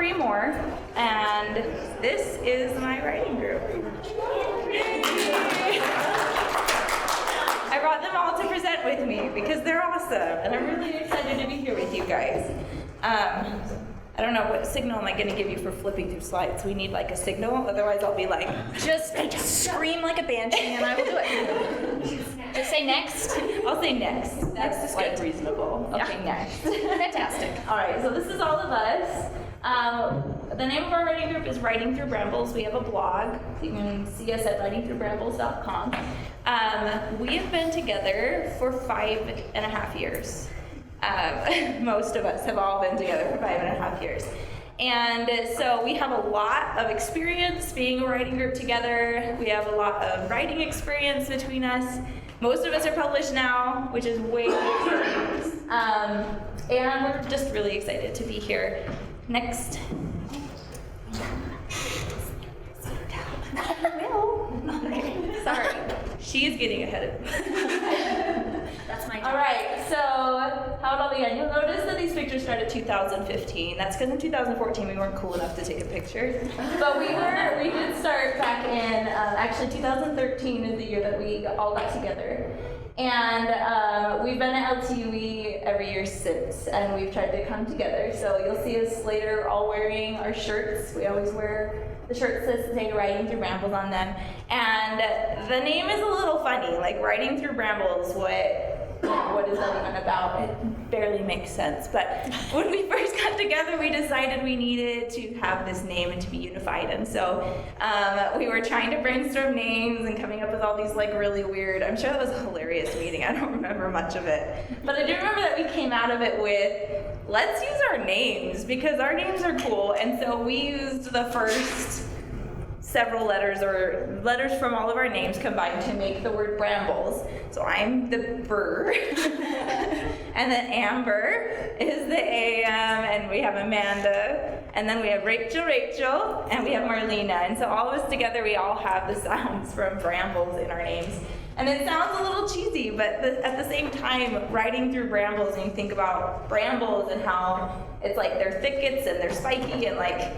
Bree Moore, and this is my writing group. I brought them all to present with me because they're awesome, and I'm really excited to be here with you guys. I don't know, what signal am I going to give you for flipping through slides? We need like a signal, otherwise I'll be like, just scream like a banshee and I will do it. Just say next. I'll say next. Next is quite reasonable. Okay, Yeah. next. Fantastic. All right, so this is all of us. The name of our writing group is Writing Through Brambles. We have a blog. You can see us at writingthroughbrambles.com. We have been together for 5.5 years. Most of us have all been together for 5.5 years. And so we have a lot of experience being a writing group together. We have a lot of writing experience between us. Most of us are published now, which is way exciting. And we're just really excited to be here. Next. Okay, sorry. She's getting ahead of me. That's my job. All right, so how it all began. You'll notice that these pictures started 2015. That's because in 2014 we weren't cool enough to take a picture. But we did start back in, actually 2013 is the year that we all got together. And we've been at LTUE every year since, and we've tried to come together. So you'll see us later all wearing our shirts. We always wear the shirts that say Writing Through Brambles on them. And the name is a little funny, like Writing Through Brambles, what is that even about? It barely makes sense. But when we first got together, we decided we needed to have this name and to be unified. And so we were trying to brainstorm names and coming up with all these like really weird, I'm sure that was a hilarious meeting. I don't remember much of it. But I do remember that we came out of it with, let's use our names because our names are cool. And so we used the first several letters or letters from all of our names combined to make the word Brambles. So I'm the Burr, and then Ambur is the AM, and we have Amanda, and then we have Rachel, and we have Marlena. And so all of us together, we all have the sounds from Brambles in our names. And it sounds a little cheesy, but at the same time, writing through brambles, and you think about brambles and how it's like they're thickets and they're spiky and like,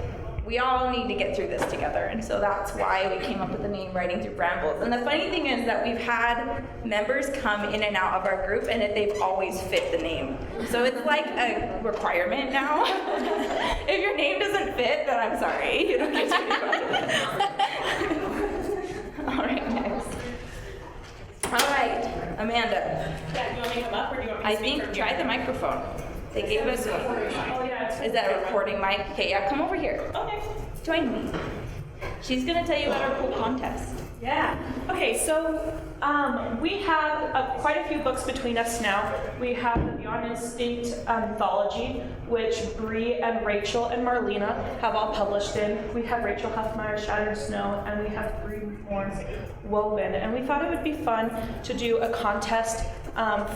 we all need to get through this together, and so that's why we came up with the name Writing Through Brambles. And the funny thing is that we've had members come in and out of our group, and they've always fit the name. So it's like a requirement now. If your name doesn't fit, then I'm sorry, you don't get to be part of it. All right, next. All right, Amanda. Yeah, do you want me to come up or do you want me to I speak think from try here? the microphone. They gave us one. Oh, yeah, it's Is that a recording mic? Okay, yeah, come over here. Okay. Join me. She's gonna tell you about our cool contest. Yeah. Okay, so we have quite a few books between us now. We have the Beyond Instinct anthology, which Bree and Rachel and Marlena have all published in. We have Rachel Huffmire, Shattered Snow, and we have Bree Moore, Woven. And we thought it would be fun to do a contest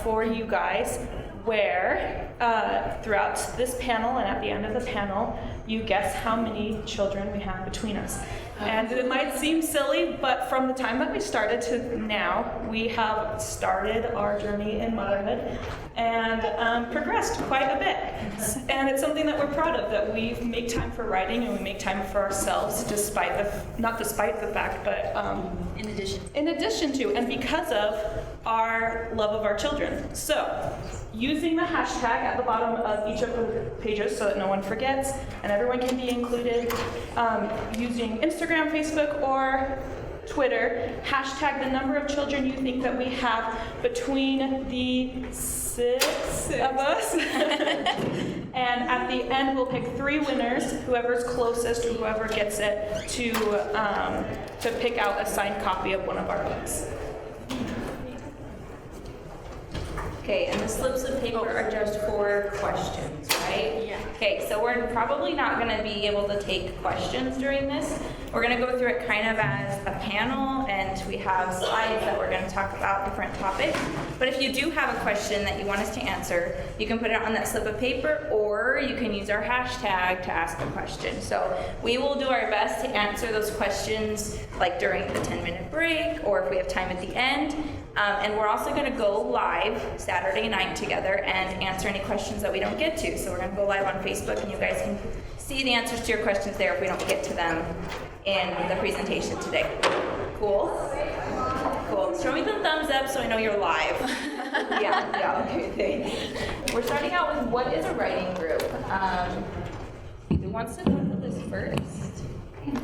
for you guys where throughout this panel and at the end of the panel, you guess how many children we have between us. And it might seem silly, but from the time that we started to now, we have started our journey in motherhood and progressed quite a bit. And it's something that we're proud of, that we make time for writing and we make time for ourselves, not despite the fact, but in addition to, and because of our love of our children. So, using the hashtag at the bottom of each of the pages so that no one forgets and everyone can be included, using Instagram, Facebook, or Twitter, hashtag the number of children you think that we have between the six of us. And at the end, we'll pick 3 winners, whoever's closest, whoever gets it, to pick out a signed copy of one of our books. Okay, and the slips of paper are just for questions, right? Yeah. Okay, so we're probably not going to be able to take questions during this. We're going to go through it kind of as a panel, and we have slides that we're going to talk about different topics. But if you do have a question that you want us to answer, you can put it on that slip of paper, or you can use our hashtag to ask a question. So we will do our best to answer those questions like during the 10-minute break, or if we have time at the end. And we're also going to go live Saturday night together and answer any questions that we don't get to. So we're going to go live on Facebook, and you guys can see see the answers to your questions there if we don't get to them in the presentation today. Cool? Cool. Show me the thumbs up so I know you're live. Yeah, okay, thanks. We're starting out with what is a writing group? Who wants to talk about this first?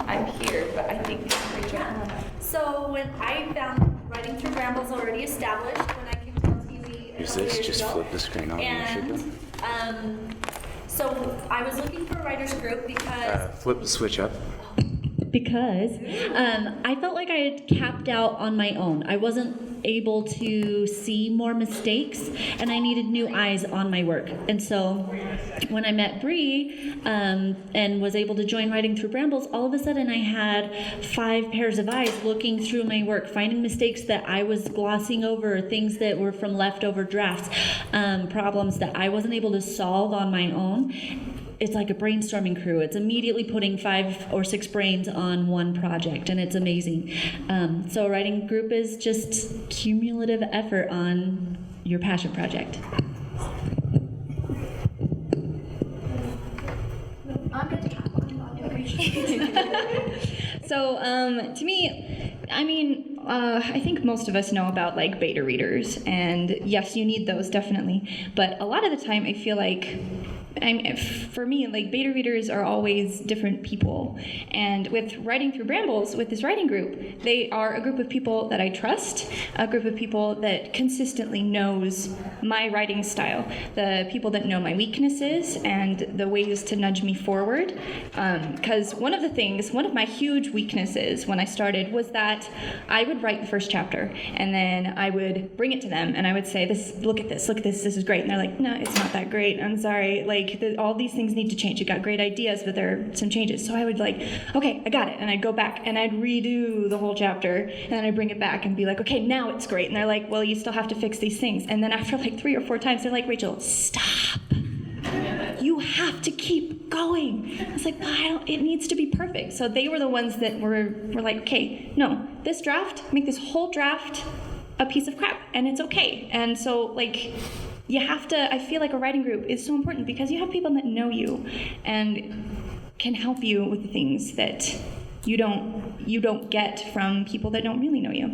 I'm here, but I think Rachel. So when I found Writing Through Brambles already established when I came to LTUE Is this just flip the screen on? and so I was looking for a writers group because Flip the switch up. I felt like I had capped out on my own. I wasn't able to see more mistakes, and I needed new eyes on my work. And so when I met Bree and was able to join Writing Through Brambles, all of a sudden I had 5 pairs of eyes looking through my work, finding mistakes that I was glossing over, things that were from leftover drafts, problems that I wasn't able to solve on my own. It's like a brainstorming crew. It's immediately putting 5 or 6 brains on one project, and it's amazing. So a writing group is just cumulative effort on your passion project. So to me, I think most of us know about like beta readers, and yes, you need those definitely. But a lot of the time, I feel like, for me, like beta readers are always different people. And with Writing Through Brambles, with this writing group, they are a group of people that I trust, a group of people that consistently knows my writing style, the people that know my weaknesses and the ways to nudge me forward. Because one of my huge weaknesses when I started was that I would write the first chapter and then I would bring it to them and I would say, look at this, this is great. And they're like, no, it's not that great. I'm sorry. All these things need to change. You got great ideas, but there are some changes. So I would okay, I got it. And I'd go back and I'd redo the whole chapter and then I'd bring it back and be like, okay, now it's great. And they're like, well, you still have to fix these things. And then after 3 or 4 times, they're like, Rachel, stop. You have to keep going. I was like, it needs to be perfect. So they were the ones that were like, okay, no, this draft, make this whole draft a piece of crap and it's okay. And so you have to, I feel like a writing group is so important because you have people that know you and can help you with the things that you don't get from people that don't really know you.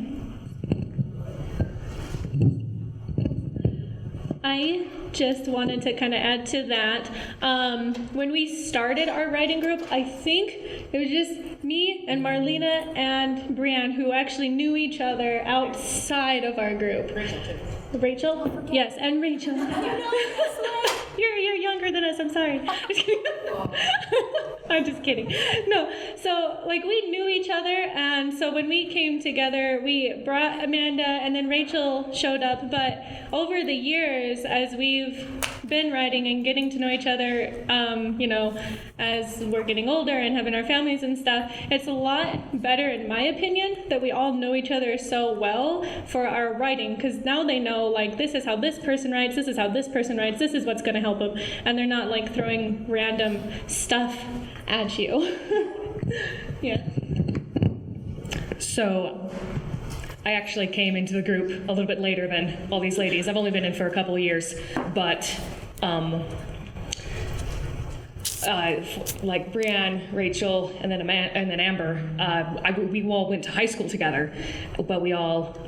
I just wanted to kind of add to that. When we started our writing group, I think it was just me and Marlena and Brianne who actually knew each other outside of our group. Rachel? Yes, and Rachel. You're younger than us, I'm sorry. I'm just kidding. No, so we knew each other, and so when we came together, we brought Amanda, and then Rachel showed up, but over the years, as we've been writing and getting to know each other, as we're getting older and having our families and stuff, it's a lot better, in my opinion, that we all know each other so well for our writing, because now they know, this is how this person writes, this is how this person writes, this is what's going to help them, and they're not, throwing random stuff at you. Yeah. So, I actually came into the group a little bit later than all these ladies. I've only been in for a couple of years, but like Brianne, Rachel, and then Amber, we all went to high school together, but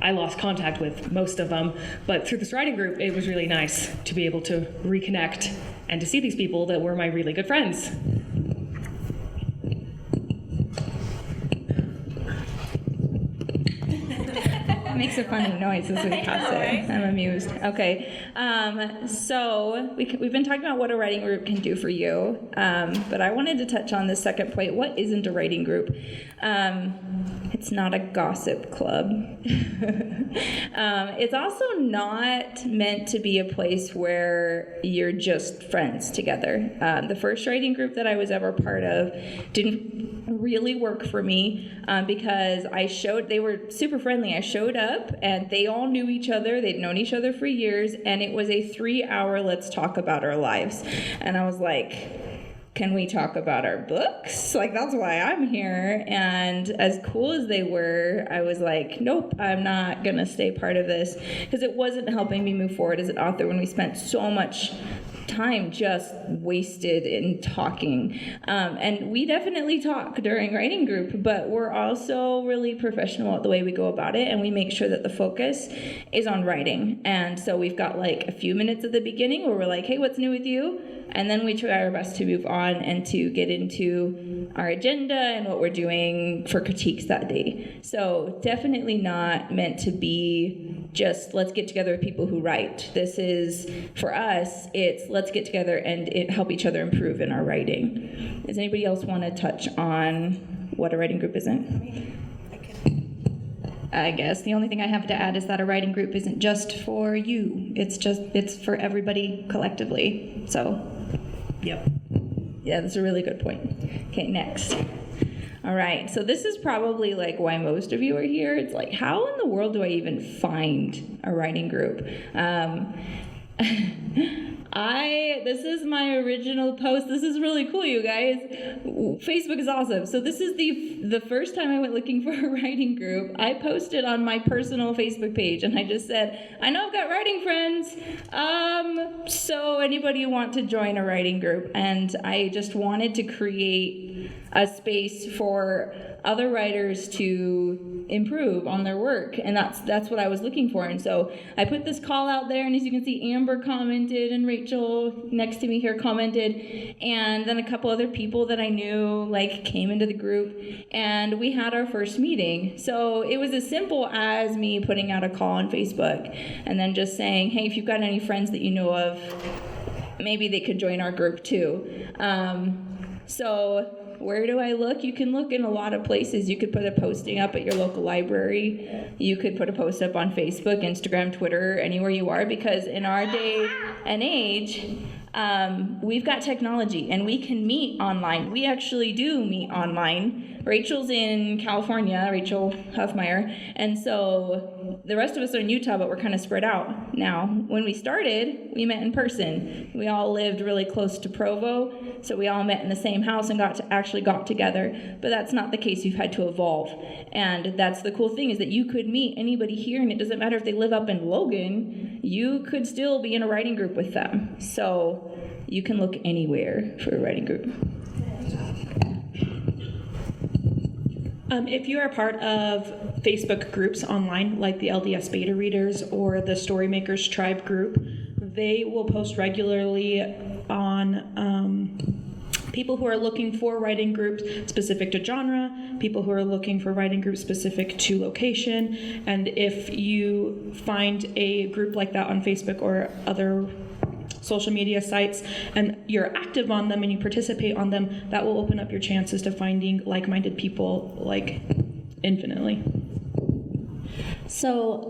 I lost contact with most of them. But through this writing group, it was really nice to be able to reconnect and to see these people that were my really good friends. Makes a funny noise as we pass it. I'm amused. Okay, so we've been talking about what a writing group can do for you, but I wanted to touch on the second point. What isn't a writing group? It's not a gossip club. It's also not meant to be a place where you're just friends together. The first writing group that I was ever part of didn't really work for me because they were super friendly. I showed up and they all knew each other. They'd known each other for years, and it was a 3-hour let's talk about our lives. And I was like, can we talk about our books? That's why I'm here. And as cool as they were, I was like, nope, I'm not gonna stay part of this, because it wasn't helping me move forward as an author when we spent so much time just wasted in talking. And we definitely talk during writing group, but we're also really professional at the way we go about it, and we make sure that the focus is on writing. And so we've got like a few minutes at the beginning where we're like, hey, what's new with you? And then we try our best to move on and to get into our agenda and what we're doing for critiques that day. So definitely not meant to be just let's get together with people who write. This is, for us, it's let's get together and help each other improve in our writing. Does anybody else want to touch on what a writing group isn't? I guess the only thing I have to add is that a writing group isn't just for you. It's for everybody collectively. So, Yep. yeah, that's a really good point. Okay, next. All right, so this is probably like why most of you are here. It's like, how in the world do I even find a writing group? This is my original post. This is really cool, you guys. Facebook is awesome. So this is the first time I went looking for a writing group. I posted on my personal Facebook page, and I just said, I know I've got writing friends. So anybody want to join a writing group? And I just wanted to create a space for other writers to improve on their work, and that's what I was looking for. And so I put this call out there, and as you can see, Amber commented and Rachel next to me here commented, and then a couple other people that I knew like came into the group, and we had our first meeting. So it was as simple as me putting out a call on Facebook and then just saying, hey, if you've got any friends that you know of, maybe they could join our group too. So where do I look? You can look in a lot of places. You could put a posting up at your local library. You could put a post up on Facebook, Instagram, Twitter, anywhere you are, because in our day and age, we've got technology and we can meet online. We actually do meet online. Rachel's in California, Rachel Huffmire, and so the rest of us are in Utah, but we're kind of spread out now. When we started, we met in person. We all lived really close to Provo, so we all met in the same house and got together, but that's not the case. You've had to evolve, and that's the cool thing, is that you could meet anybody here, and it doesn't matter if they live up in Logan, you could still be in a writing group with them. So you can look anywhere for a writing group. If you are part of Facebook groups online, like the LDS Beta Readers or the Storymakers Tribe group, they will post regularly on people who are looking for writing groups specific to genre, people who are looking for writing groups specific to location, and if you find a group like that on Facebook or other social media sites and you're active on them and you participate on them, that will open up your chances to finding like-minded people like infinitely. So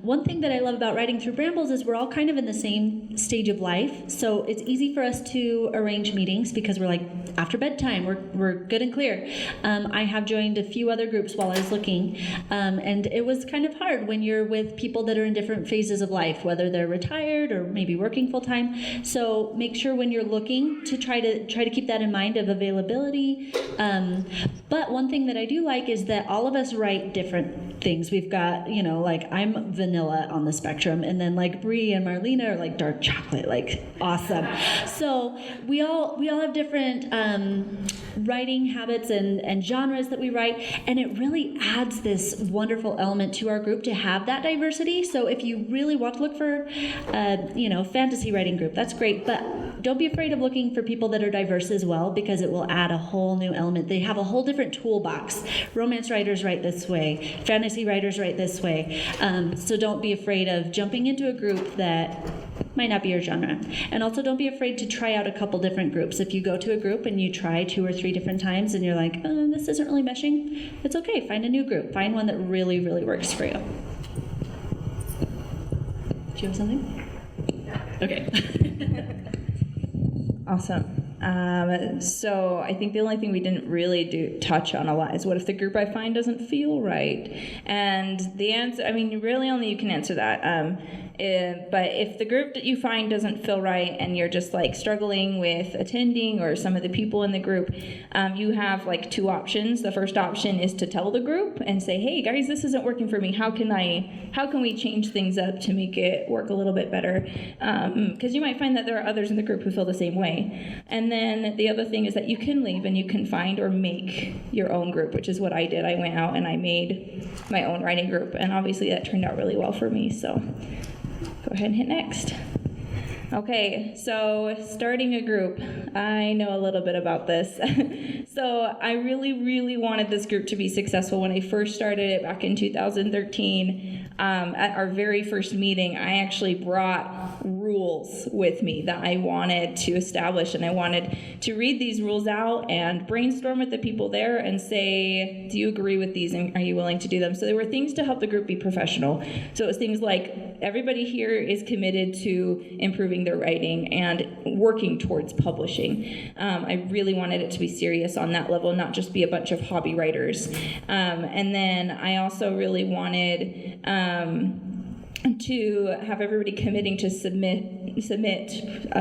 one thing that I love about writing through Brambles is we're all kind of in the same stage of life. So it's easy for us to arrange meetings because we're like, after bedtime, we're good and clear. I have joined a few other groups while I was looking, and it was kind of hard when you're with people that are in different phases of life, whether they're retired or maybe working full time. So make sure when you're looking to try to keep that in mind of availability. But one thing that I do like is that all of us write different things. We've got, like I'm vanilla on the spectrum, and then like Bree and Marlena are like dark chocolate, like awesome. So we all have different writing habits and genres that we write, and it really adds this wonderful element to our group to have that diversity. So if you really want to look for fantasy writing group, that's great, but don't be afraid of looking for people that are diverse as well, because it will add a whole new element. They have a whole different toolbox. Romance writers write this way, fantasy writers write this way. So don't be afraid of jumping into a group that might not be your genre. And also don't be afraid to try out a couple different groups. If you go to a group and you try 2 or 3 different times and you're like, this isn't really meshing, it's okay. Find a new group. Find one that really, really works for you. Do you have something? Okay. Awesome. So I think the only thing we didn't really touch on a lot is what if the group I find doesn't feel right? And the answer, really only you can answer that. But if the group that you find doesn't feel right and you're just like struggling with attending or some of the people in the group, you have like two options. The first option is to tell the group and say, hey guys, this isn't working for me. How can we change things up to make it work a little bit better? Because you might find that there are others in the group who feel the same way. And then the other thing is that you can leave and you can find or make your own group, which is what I did. I went out and I made my own writing group, and obviously that turned out really well for me. So go ahead and hit next. Okay, so starting a group. I know a little bit about this. So I really wanted this group to be successful. When I first started it back in 2013, at our very first meeting, I actually brought rules with me that I wanted to establish, and I wanted to read these rules out and brainstorm with the people there and say, do you agree with these and are you willing to do them? So there were things to help the group be professional. So it was things like, everybody here is committed to improving their writing and working towards publishing. I really wanted it to be serious on that level, not just be a bunch of hobby writers. And then I also really wanted to have everybody committing to submit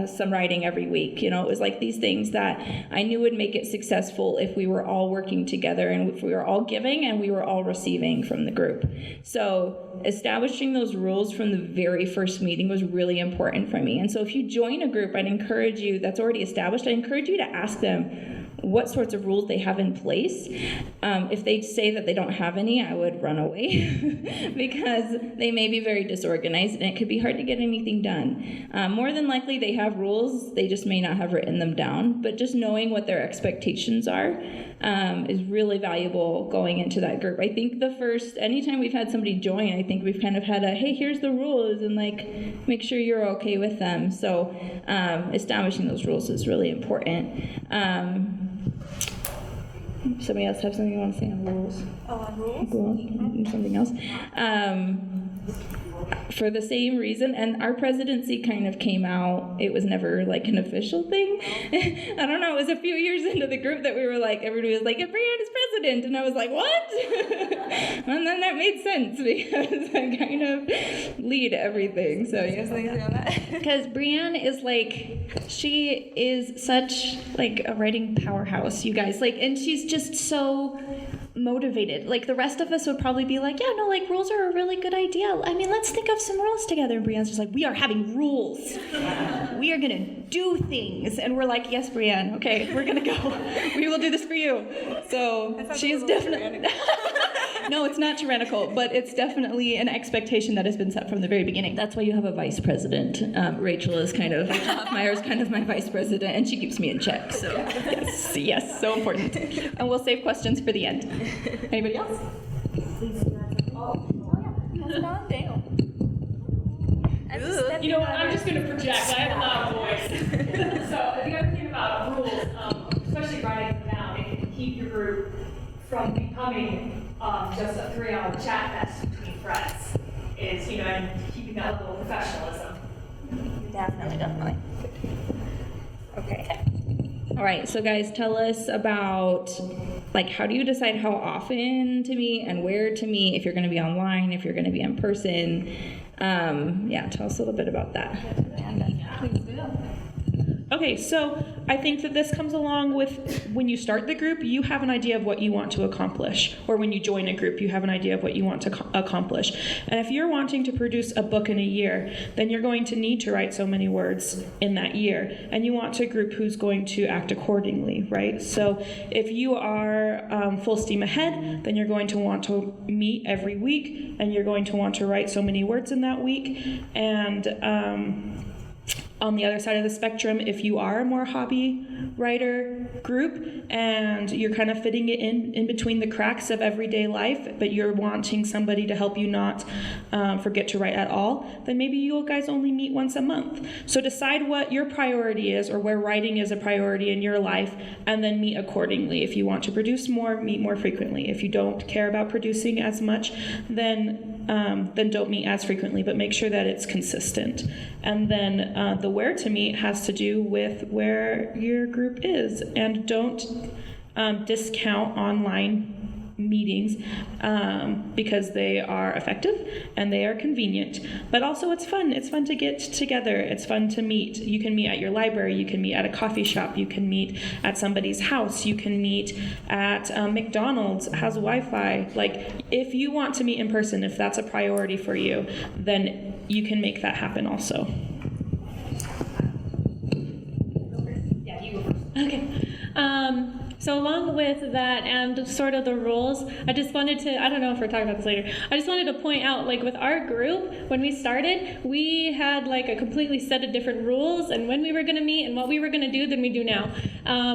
some writing every week. You know, it was like these things that I knew would make it successful if we were all working together and if we were all giving and we were all receiving from the group. So establishing those rules from the very first meeting was really important for me. And so if you join a group, I'd encourage you, that's already established, I encourage you to ask them what sorts of rules they have in place. If they say that they don't have any, I would run away because they may be very disorganized and it could be hard to get anything done. More than likely they have rules, they just may not have written them down, but just knowing what their expectations are is really valuable going into that group. I think anytime we've had somebody join, I think we've kind of had hey, here's the rules, and like, make sure you're okay with them. So establishing those rules is really important. Somebody else have something you want to say on rules? Oh, on rules? Go on, something else. For the same reason, and our presidency kind of came out, it was never like an official thing. I don't know, it was a few years into the group that we were like, everybody was like, Brianne is president, and I was like, what? And then that made sense because I kind of lead everything. So you have something to say on that? Because Brianne is like, she is such like a writing powerhouse, you guys. Like, and she's just so motivated. Like the rest of us would probably be like, yeah, no, like rules are a really good idea. I mean, let's think of some rules together. And Brianne's just like, we are having rules. We are gonna do things. And we're like, yes, Brianne, okay, we're gonna go. We will do this for you. So she is definitely, no, it's not tyrannical, but it's definitely an expectation that has been set from the very beginning. That's why you have a vice president. Rachel Huffmire is kind of my vice president, and she keeps me in check. So yes, so important. And we'll save questions for the end. Anybody else? You know what? I'm just going to project. I have a loud voice. So the other thing about rules, especially writing them down, it can keep your group from becoming just a 3-hour chat fest between friends. Is and keeping that level of professionalism. Definitely. Okay. All right, so guys, tell us about, like, how do you decide how often to meet and where to meet, if you're going to be online, if you're going to be in person? Tell us a little bit about that. Please do. Okay, so I think that this comes along with when you start the group, you have an idea of what you want to accomplish. Or when you join a group, you have an idea of what you want to accomplish. And if you're wanting to produce a book in a year, then you're going to need to write so many words in that year. And you want a group who's going to act accordingly, right? So if you are full steam ahead, then you're going to want to meet every week, and you're going to want to write so many words in that week. And on the other side of the spectrum, if you are a more hobby writer group and you're kind of fitting it in between the cracks of everyday life, but you're wanting somebody to help you not forget to write at all, then maybe you guys only meet once a month. So decide what your priority is or where writing is a priority in your life, and then meet accordingly. If you want to produce more, meet more frequently. If you don't care about producing as much, then don't meet as frequently, but make sure that it's consistent. And then the where to meet has to do with where your group is, and don't discount online meetings because they are effective and they are convenient, but also it's fun. It's fun to get together. It's fun to meet. You can meet at your library. You can meet at a coffee shop. You can meet at somebody's house. You can meet at McDonald's, has Wi-Fi. Like, if you want to meet in person, if that's a priority for you, then you can make that happen also. Yeah, you go first. Okay. So along with that and sort of the rules, I just wanted to, I don't know if we're talking about this later, I just wanted to point out, like with our group, when we started, we had like a completely set of different rules and when we were going to meet and what we were going to do than we do now.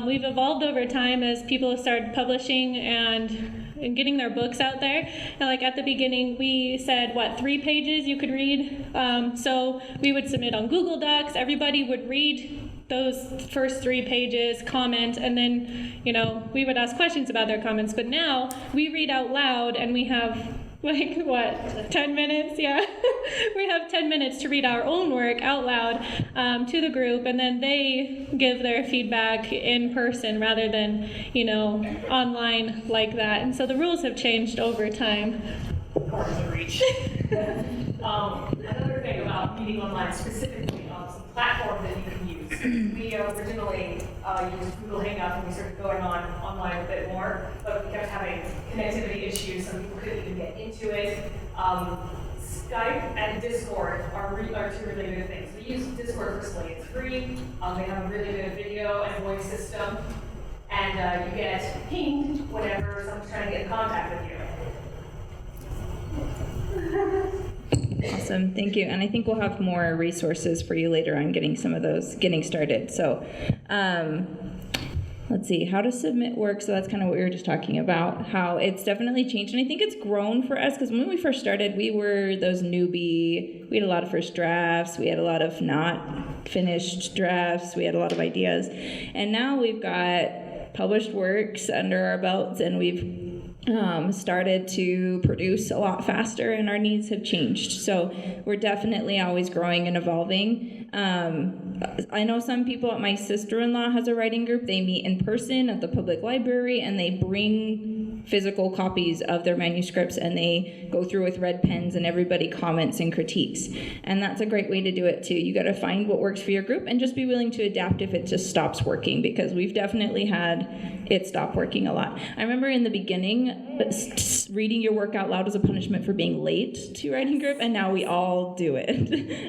We've evolved over time as people have started publishing and getting their books out there. And like at the beginning, we said, 3 pages you could read? So we would submit on Google Docs, everybody would read those first 3 pages, comment, and then, we would ask questions about their comments. But now we read out loud and we have 10 minutes? Yeah. We have 10 minutes to read our own work out loud to the group, and then they give their feedback in person rather than, online like that. And so the rules have changed over time. Important to reach. Another thing about meeting online specifically, some platforms that you can use. We originally used Google Hangouts and we started going online a bit more, but we kept having connectivity issues, so people couldn't even get into it. Skype and Discord are 2 really good things. We use Discord personally. It's free. They have a really good video and voice system, and you get pinged whenever someone's trying to get in contact with you. Awesome, thank you. And I think we'll have more resources for you later on getting some of those getting started. So let's see, how to submit work. So that's kind of what we were just talking about, how it's definitely changed. And I think it's grown for us because when we first started, we were those newbie. We had a lot of first drafts. We had a lot of not finished drafts. We had a lot of ideas. And now we've got published works under our belts, and we've started to produce a lot faster, and our needs have changed. So we're definitely always growing and evolving. I know some people, my sister-in-law has a writing group. They meet in person at the public library, and they bring physical copies of their manuscripts, and they go through with red pens, and everybody comments and critiques. And that's a great way to do it too. You got to find what works for your group and just be willing to adapt if it just stops working, because we've definitely had it stop working a lot. I remember in the beginning, reading your work out loud was a punishment for being late to writing group, and now we all do it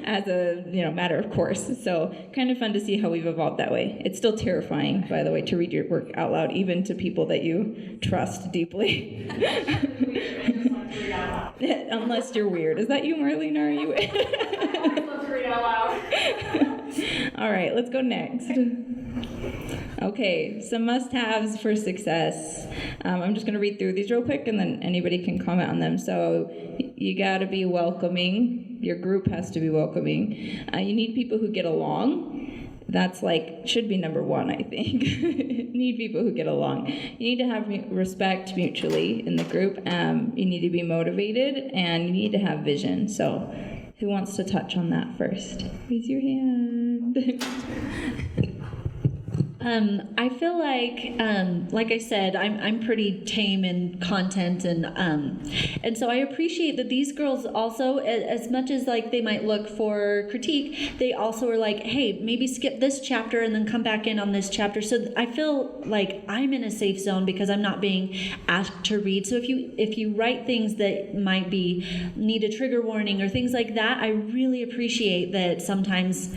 as a matter of course. So kind of fun to see how we've evolved that way. It's still terrifying, by the way, to read your work out loud, even to people that you trust deeply. Unless you're weird. Is that you, Marlena? Are you? I love to read out loud. All right, let's go next. Okay, some must-haves for success. I'm just going to read through these real quick, and then anybody can comment on them. So you got to be welcoming. Your group has to be welcoming. You need people who get along. That's should be number 1, I think. Need people who get along. You need to have respect mutually in the group. You need to be motivated, and you need to have vision. So who wants to touch on that first? Raise your hand. I feel like I said, I'm pretty tame in content, and so I appreciate that these girls also, as much as they might look for critique, they also are like, hey, maybe skip this chapter and then come back in on this chapter. So I feel like I'm in a safe zone because I'm not being asked to read. So if you write things that might need a trigger warning or things like that, I really appreciate that sometimes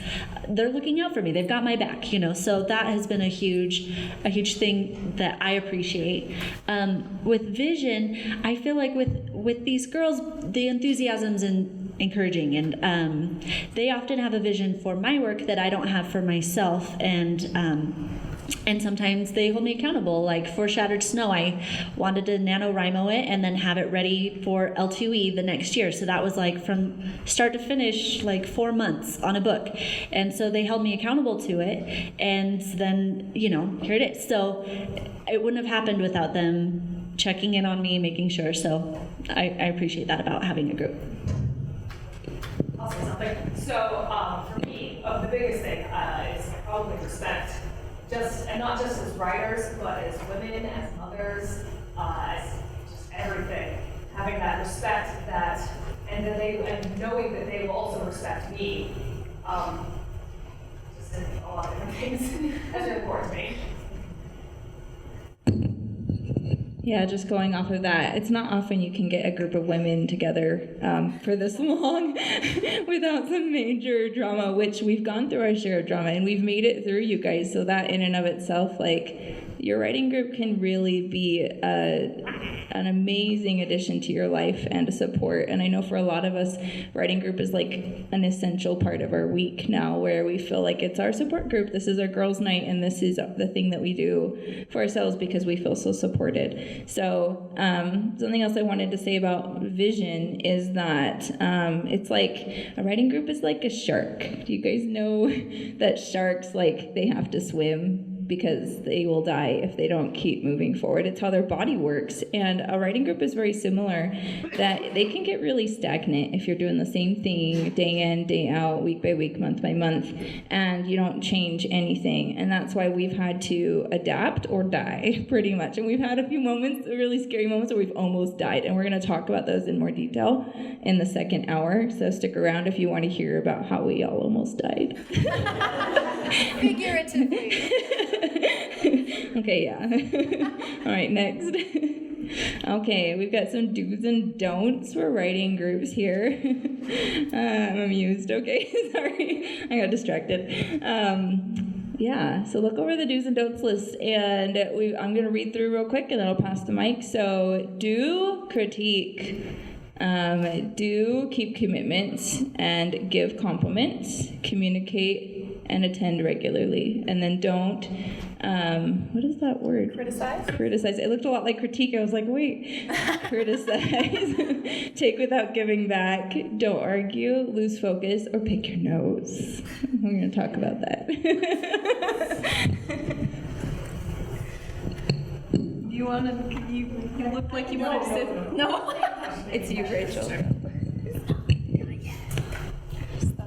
they're looking out for me. They've got my back, So that has been a huge thing that I appreciate. With vision, I feel like with these girls, the enthusiasm's encouraging, and they often have a vision for my work that I don't have for myself, and sometimes they hold me accountable. Like for Shattered Snow, I wanted to NaNoWriMo it and then have it ready for LTUE the next year. So that was from start to finish, 4 months on a book. And so they held me accountable to it. And then, here it is. So it wouldn't have happened without them checking in on me, making sure. So I appreciate that about having a group. I'll say something. So for me, the biggest thing is probably respect. And not just as writers, but as women, as mothers, as everything, having that respect that, and knowing that they will also respect me. Just a lot of different things that's important to me. Yeah, just going off of that, it's not often you can get a group of women together for this long without some major drama, which we've gone through our share of drama and we've made it through, you guys. So that in and of itself, like, your writing group can really be an amazing addition to your life and a support. And I know for a lot of us, writing group is like an essential part of our week now, where we feel like it's our support group. This is our girls' night, and this is the thing that we do for ourselves because we feel so supported. So something else I wanted to say about vision is that it's like a writing group is like a shark. Do you guys know that sharks, like, they have to swim because they will die if they don't keep moving forward? It's how their body works. And a writing group is very similar, that they can get really stagnant if you're doing the same thing day in, day out, week by week, month by month, and you don't change anything. And that's why we've had to adapt or die, pretty much. And we've had a few moments, really scary moments, where we've almost died. And we're going to talk about those in more detail in the second hour. So stick around if you want to hear about how we all almost died. Figuratively. Okay, yeah. All right, next. Okay, we've got some do's and don'ts for writing groups here. I'm amused. Okay, sorry. I got distracted. Yeah, so look over the do's and don'ts list, and I'm going to read through real quick, and then I'll pass the mic. So, do critique. Do keep commitments and give compliments, communicate and attend regularly. And then don't, what is that word? Criticize? Criticize. It looked a lot like critique. I was like, wait, criticize. Take without giving back. Don't argue, lose focus, or pick your nose. We're going to talk about that. You look like you want to sit. No. It's you, Rachel.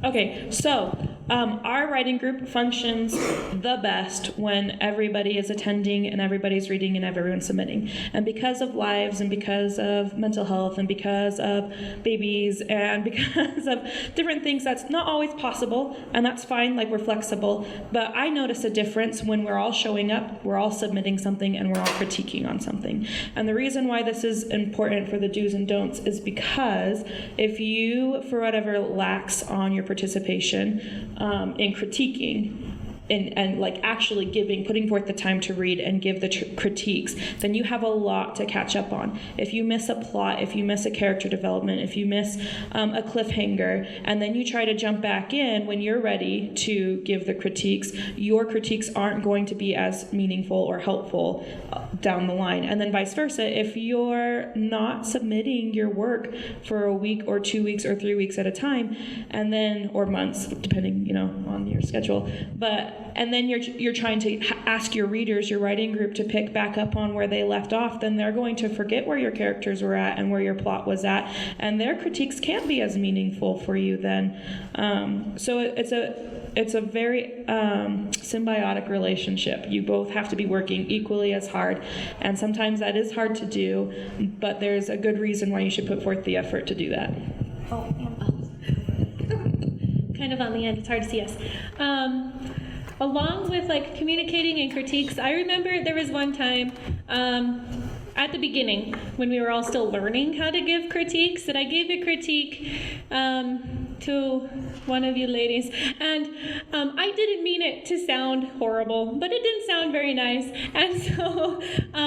Okay, so our writing group functions the best when everybody is attending and everybody's reading and everyone's submitting. And because of lives and because of mental health and because of babies and because of different things, that's not always possible, and that's fine, like, we're flexible. But I notice a difference when we're all showing up, we're all submitting something, and we're all critiquing on something. And the reason why this is important for the do's and don'ts is because if you, for whatever, lax on your participation in critiquing and like actually putting forth the time to read and give the critiques, then you have a lot to catch up on. If you miss a plot, if you miss a character development, if you miss a cliffhanger, and then you try to jump back in when you're ready to give the critiques, your critiques aren't going to be as meaningful or helpful down the line. And then vice versa, if you're not submitting your work for a week or 2 weeks or 3 weeks at a time, and then, or months, depending, on your schedule, and then you're trying to ask your readers, your writing group, to pick back up on where they left off, then they're going to forget where your characters were at and where your plot was at, and their critiques can't be as meaningful for you then. So it's a very symbiotic relationship. You both have to be working equally as hard, and sometimes that is hard to do, but there's a good reason why you should put forth the effort to do that. Kind of on the end, it's hard to see us. Along with like communicating and critiques, I remember there was one time at the beginning when we were all still learning how to give critiques, that I gave a critique to one of you ladies, and I didn't mean it to sound horrible, but it didn't sound very nice, and so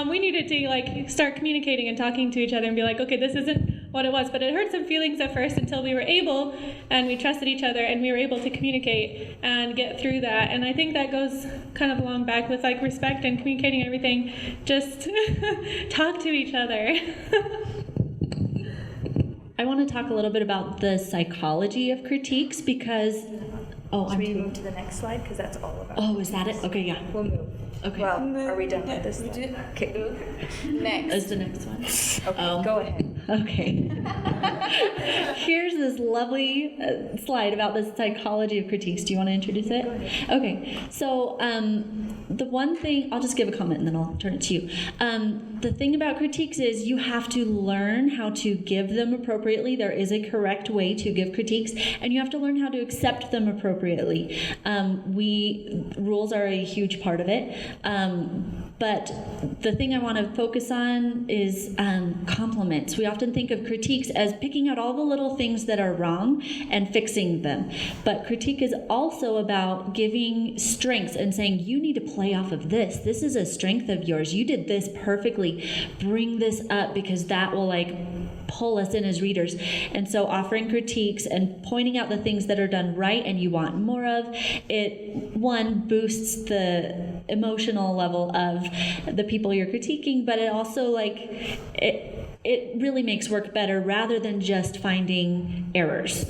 we needed to like start communicating and talking to each other and be like, okay, this isn't what it was, but it hurt some feelings at first until we were able, and we trusted each other, and we were able to communicate and get through that. And I think that goes kind of along back with like respect and communicating and everything. Just talk to each other. I want to talk a little bit about the psychology of critiques because, Should we move to the next slide? Because that's all about. Oh, is that it? Okay, yeah. We'll move. Okay. Well, are we done with this? Okay. Next. Is the next one? Okay, go ahead. Okay. Here's this lovely slide about the psychology of critiques. Do you want to introduce it? Okay. So the one thing, I'll just give a comment and then I'll turn it to you. The thing about critiques is you have to learn how to give them appropriately. There is a correct way to give critiques, and you have to learn how to accept them appropriately. Rules are a huge part of it. But the thing I want to focus on is compliments. We often think of critiques as picking out all the little things that are wrong and fixing them. But critique is also about giving strengths and saying, you need to play off of this. This is a strength of yours. You did this perfectly. Bring this up because that will pull us in as readers. And so offering critiques and pointing out the things that are done right and you want more of, it, one, boosts the emotional level of the people you're critiquing, but it also it really makes work better rather than just finding errors.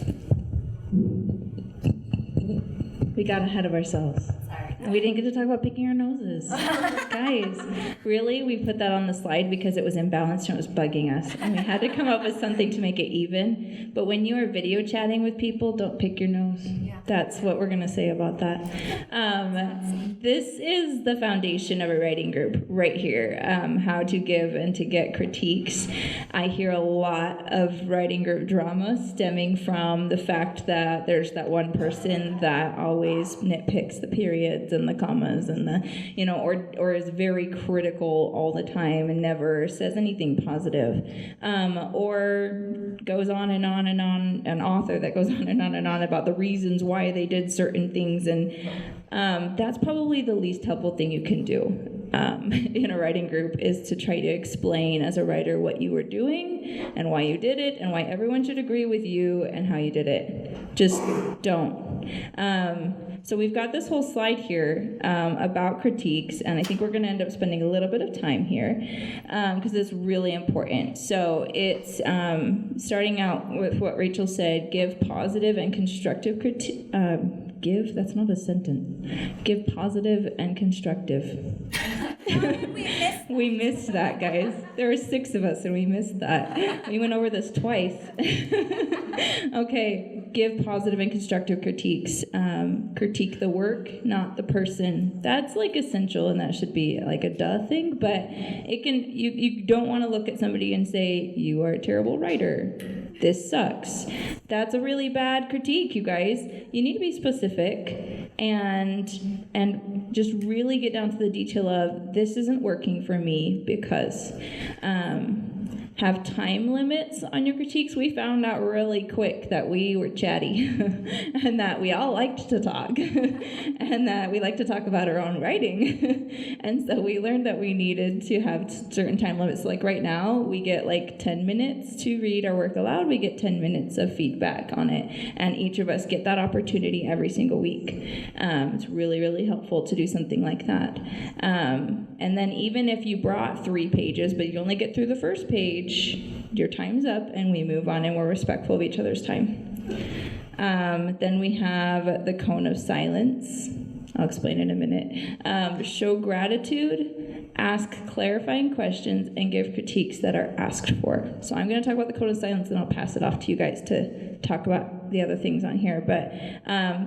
We got ahead of ourselves. We didn't get to talk about picking our noses. Guys, really? We put that on the slide because it was imbalanced and it was bugging us. And we had to come up with something to make it even. But when you are video chatting with people, don't pick your nose. Yeah. That's what we're going to say about that. This is the foundation of a writing group right here. How to give and to get critiques. I hear a lot of writing group drama stemming from the fact that there's that one person that always nitpicks the periods and the commas and the, or is very critical all the time and never says anything positive, or goes on and on and on, an author that goes on and on about the reasons why they did certain things, and that's probably the least helpful thing you can do in a writing group, is to try to explain as a writer what you were doing and why you did it and why everyone should agree with you and how you did it. Just don't. So we've got this whole slide here about critiques, and I think we're going to end up spending a little bit of time here because it's really important. So it's starting out with what Rachel said: give positive and constructive critique. That's not a sentence. Give positive and constructive. We missed that, guys. There were 6 of us and we missed that. We went over this twice. Okay, give positive and constructive critiques. Critique the work, not the person. That's essential, and that should be a duh thing, but it can, you don't want to look at somebody and say, you are a terrible writer. This sucks. That's a really bad critique, you guys. You need to be specific and just really get down to the detail of, this isn't working for me because. Have time limits on your critiques. We found out really quick that we were chatty and that we all liked to talk and that we like to talk about our own writing. And so we learned that we needed to have certain time limits. Right now, we get 10 minutes to read our work aloud. We get 10 minutes of feedback on it. And each of us get that opportunity every single week. It's really, really helpful to do something like that. And then even if you brought 3 pages, but you only get through the first page, your time's up and we move on and we're respectful of each other's time. Then we have the cone of silence. I'll explain in a minute. Show gratitude, ask clarifying questions, and give critiques that are asked for. So I'm going to talk about the cone of silence and I'll pass it off to you guys to talk about the other things on here. But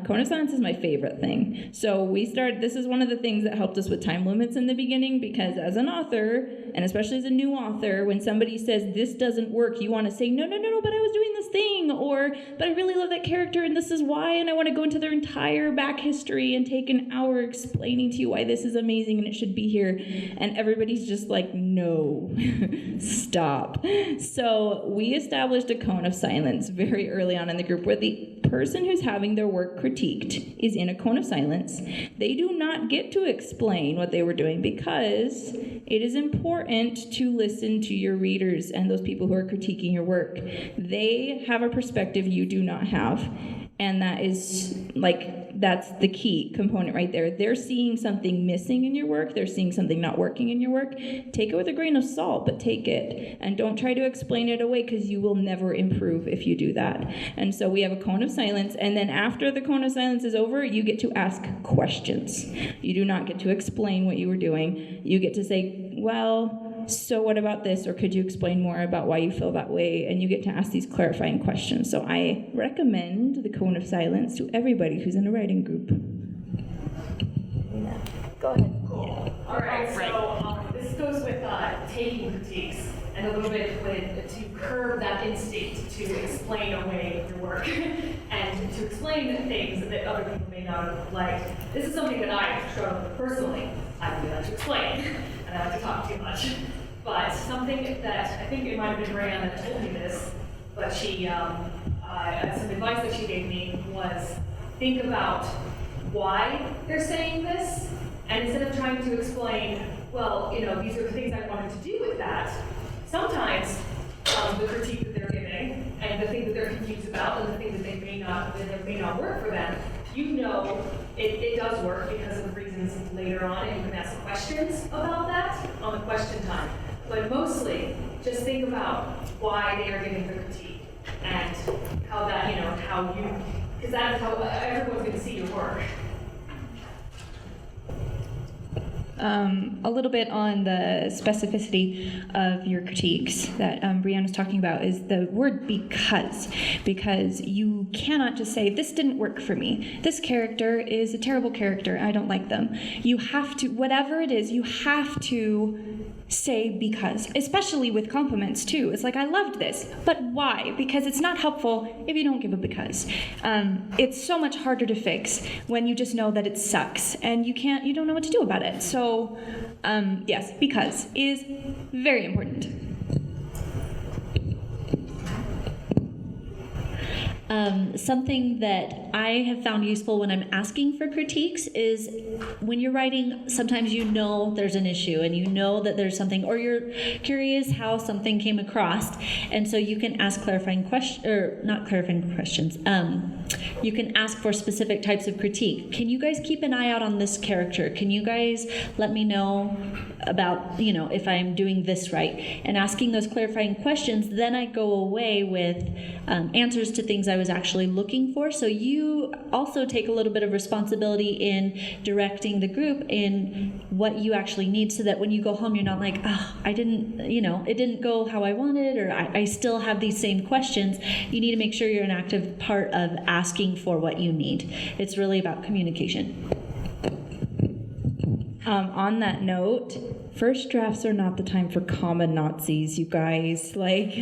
cone of silence is my favorite thing. So this is one of the things that helped us with time limits in the beginning, because as an author, and especially as a new author, when somebody says this doesn't work, you want to say, no, but I was doing this thing, or, but I really love that character and this is why, and I want to go into their entire back history and take an hour explaining to you why this is amazing and it should be here. And everybody's just no, stop. So we established a cone of silence very early on in the group, where the person who's having their work critiqued is in a cone of silence. They do not get to explain what they were doing, because it is important to listen to your readers and those people who are critiquing your work. They have a perspective you do not have. And that is that's the key component right there. They're seeing something missing in your work. They're seeing something not working in your work. Take it with a grain of salt, but take it. And don't try to explain it away, because you will never improve if you do that. And so we have a cone of silence. And then after the cone of silence is over, you get to ask questions. You do not get to explain what you were doing. You get to say, well, so what about this? Or could you explain more about why you feel that way? And you get to ask these clarifying questions. So I recommend the cone of silence to everybody who's in a writing group. Go ahead. All right, so this goes with taking critiques and a little bit to curb that instinct to explain away your work and to explain things that other people may not have liked. This is something that I struggle with personally. I really like to explain, and I like to talk too much. But something that I think it might have been Brianna that told me this, but she, some advice that she gave me was think about why they're saying this, and instead of trying to explain, well, you know, these are the things I wanted to do with that, sometimes the critique that they're giving and the thing that they're confused about and the thing that may not work for them, you know it does work because of reasons later on, and you can ask questions about that on the question time. But mostly, just think about why they are giving the critique and how that, you know, because that's how everyone's going to see your work. A little bit on the specificity of your critiques that Brianna was talking about is the word because you cannot just say, this didn't work for me. This character is a terrible character. I don't like them. You have to, whatever it is, you have to say because, especially with compliments too. It's like, I loved this, but why? Because it's not helpful if you don't give a because. It's so much harder to fix when you just know that it sucks and you don't know what to do about it. So yes, because is very important. Something that I have found useful when I'm asking for critiques is when you're writing, sometimes you know there's an issue and you know that there's something, or you're curious how something came across, and so you can ask clarifying questions, or not clarifying questions, you can ask for specific types of critique. Can you guys keep an eye out on this character? Can you guys let me know about, you know, if I'm doing this right? And asking those clarifying questions, then I go away with answers to things I was actually looking for. So you also take a little bit of responsibility in directing the group in what you actually need, so that when you go home, you're not like, oh, I didn't, you know, it didn't go how I wanted, or I still have these same questions. You need to make sure you're an active part of asking for what you need. It's really about communication. On that note, first drafts are not the time for comma Nazis, you guys. Like,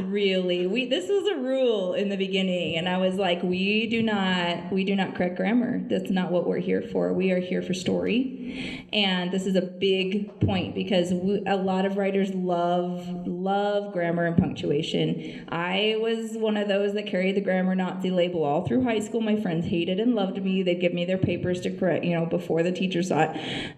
really. This was a rule in the beginning, and I was like, we do not correct grammar. That's not what we're here for. We are here for story. And this is a big point because a lot of writers love grammar and punctuation. I was one of those that carried the grammar Nazi label all through high school. My friends hated and loved me. They'd give me their papers to correct, you know, before the teacher saw it.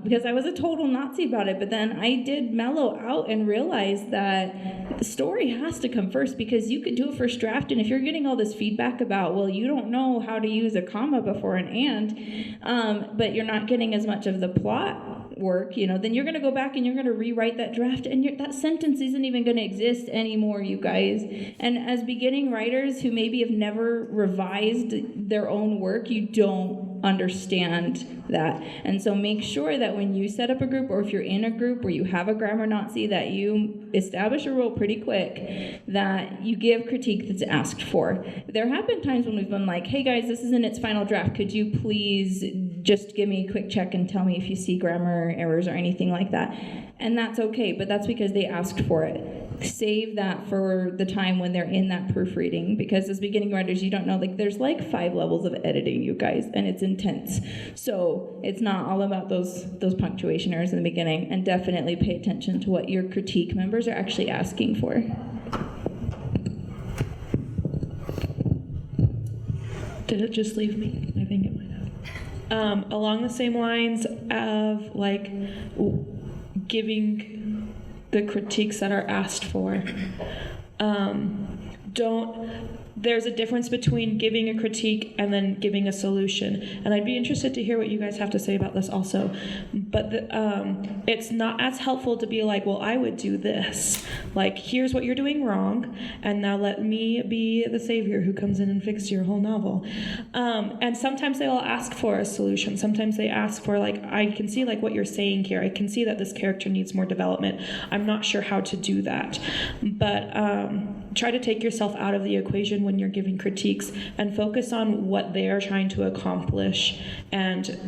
Because I was a total Nazi about it, but then I did mellow out and realize that the story has to come first, because you could do a first draft, and if you're getting all this feedback about, well, you don't know how to use a comma before an and, but you're not getting as much of the plot work, you know, then you're going to go back and you're going to rewrite that draft, and that sentence isn't even going to exist anymore, you guys. And as beginning writers who maybe have never revised their own work, you don't understand that. And so make sure that when you set up a group, or if you're in a group where you have a grammar Nazi, that you establish a rule pretty quick that you give critique that's asked for. There have been times when we've been like, hey guys, this is in its final draft. Could you please just give me a quick check and tell me if you see grammar errors or anything like that? And that's okay, but that's because they asked for it. Save that for the time when they're in that proofreading, because as beginning writers, you don't know, like there's like 5 levels of editing, you guys, and it's intense. So it's not all about those punctuation errors in the beginning, and definitely pay attention to what your critique members are actually asking for. Did it just leave me? I think it might have. Along the same lines of like giving the critiques that are asked for. There's a difference between giving a critique and then giving a solution. And I'd be interested to hear what you guys have to say about this also. But it's not as helpful to be like, well, I would do this. Like, here's what you're doing wrong, and now let me be the savior who comes in and fixes your whole novel. And sometimes they'll ask for a solution. Sometimes they ask for, like, I can see like what you're saying here. I can see that this character needs more development. I'm not sure how to do that. But try to take yourself out of the equation when you're giving critiques, and focus on what they are trying to accomplish, and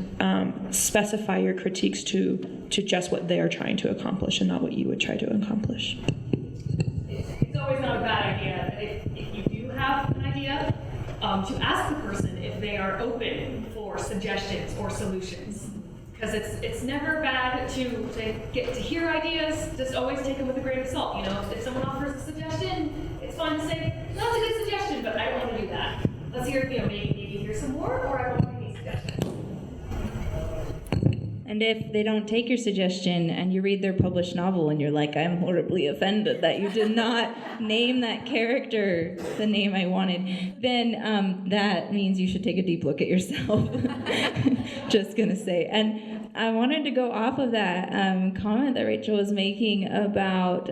specify your critiques to just what they are trying to accomplish and not what you would try to accomplish. It's always not a bad idea if you do have an idea to ask the person if they are open for suggestions or solutions. Because it's never bad to get to hear ideas. Just always take them with a grain of salt. You know, if someone offers a suggestion, it's fine to say, "No, it's a good suggestion, but I don't want to do that. Let's hear, maybe hear some more, or I don't want any suggestions." And if they don't take your suggestion and you read their published novel and you're like, I'm horribly offended that you did not name that character the name I wanted, then that means you should take a deep look at yourself. Just gonna say. And I wanted to go off of that comment that Rachel was making about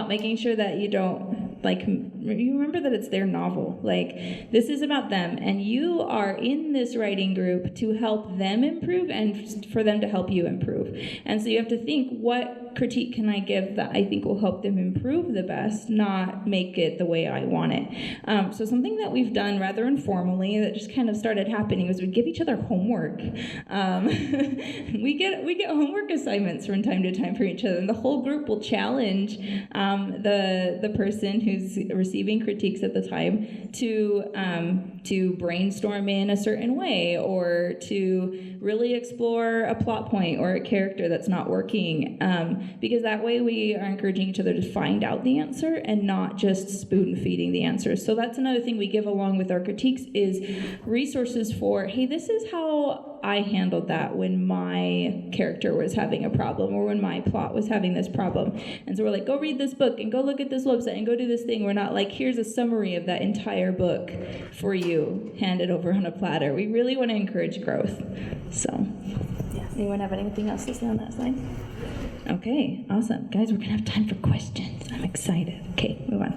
making sure that you don't, you remember that it's their novel. This is about them, and you are in this writing group to help them improve and for them to help you improve. And so you have to think, what critique can I give that I think will help them improve the best, not make it the way I want it. So something that we've done rather informally that just kind of started happening was we give each other homework. We get homework assignments from time to time for each other, and the whole group will challenge the person who's receiving critiques at the time to brainstorm in a certain way, or to really explore a plot point or a character that's not working, because that way we are encouraging each other to find out the answer and not just spoon feeding the answers. So that's another thing we give along with our critiques is resources for, hey, this is how I handled that when my character was having a problem or when my plot was having this problem. And so we're like, go read this book and go look at this website and go do this thing. We're not like, here's a summary of that entire book for you, handed over on a platter. We really want to encourage growth. So, anyone have anything else to say on that slide? Okay, awesome. Guys, we're going to have time for questions. I'm excited. Okay, move on.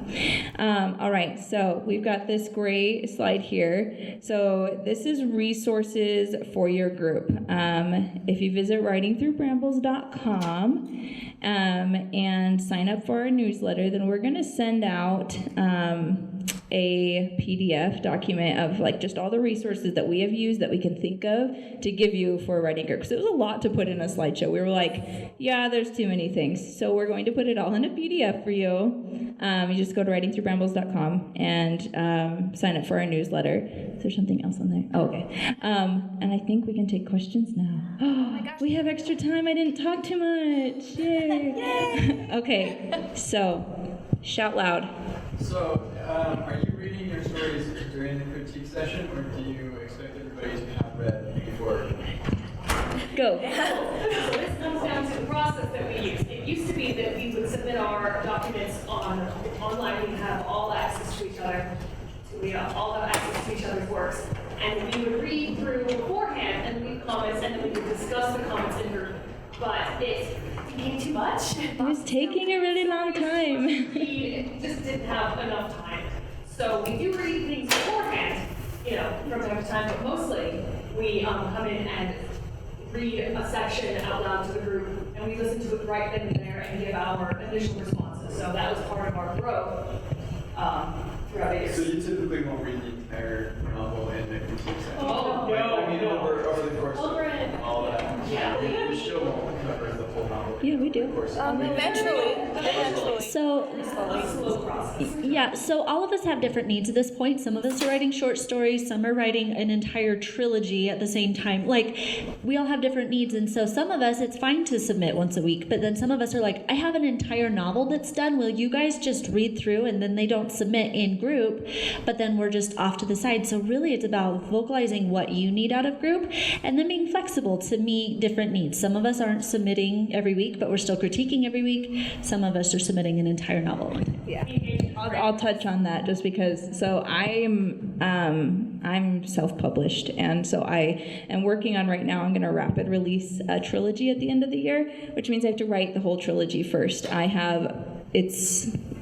All right, so we've got this great slide here. So this is resources for your group. If you visit writingthroughbrambles.com and sign up for our newsletter, then we're going to send out a PDF document of just all the resources that we have used that we can think of to give you for a writing group. Because it was a lot to put in a slideshow. We were like, yeah, there's too many things. So we're going to put it all in a PDF for you. You just go to writingthroughbrambles.com and sign up for our newsletter. Is there something else on there? Oh, okay. And I think we can take questions now. Oh my gosh. We have extra time. I didn't talk too much. Yay. Yay. Okay, so shout loud. So, are you reading your stories during the critique session, or do you expect everybody to have read before? Go. So this comes down to the process that we use. It used to be that we would submit our documents online. We have all access to each other. So we all have access to each other's works. And we would read through beforehand and leave comments, and then we would discuss the comments in group. But it became too much. It was taking a really long time. We just didn't have enough time. So we do read things beforehand, from time to time, but mostly we come in and read a section out loud to the group, and we listen to it right then and there and give our initial responses. So that was part of our growth throughout the years. So you typically won't read the entire novel in the critique section? Oh, no. I mean, over the course Over of it. all that. Yeah. We still won't cover the whole novel. Yeah, we do. Of course. Eventually. So, Slow process. yeah, so all of us have different needs at this point. Some of us are writing short stories, some are writing an entire trilogy at the same time. We all have different needs, and so some of us, it's fine to submit once a week, but then some of us are like, I have an entire novel that's done. Will you guys just read through? And then they don't submit in group, but then we're just off to the side. So really it's about vocalizing what you need out of group and then being flexible to meet different needs. Some of us aren't submitting every week, but we're still critiquing every week. Some of us are submitting an entire novel. Yeah, I'll touch on that just because. So I'm self-published, and so I am working on right now. I'm going to rapid release a trilogy at the end of the year, which means I have to write the whole trilogy first.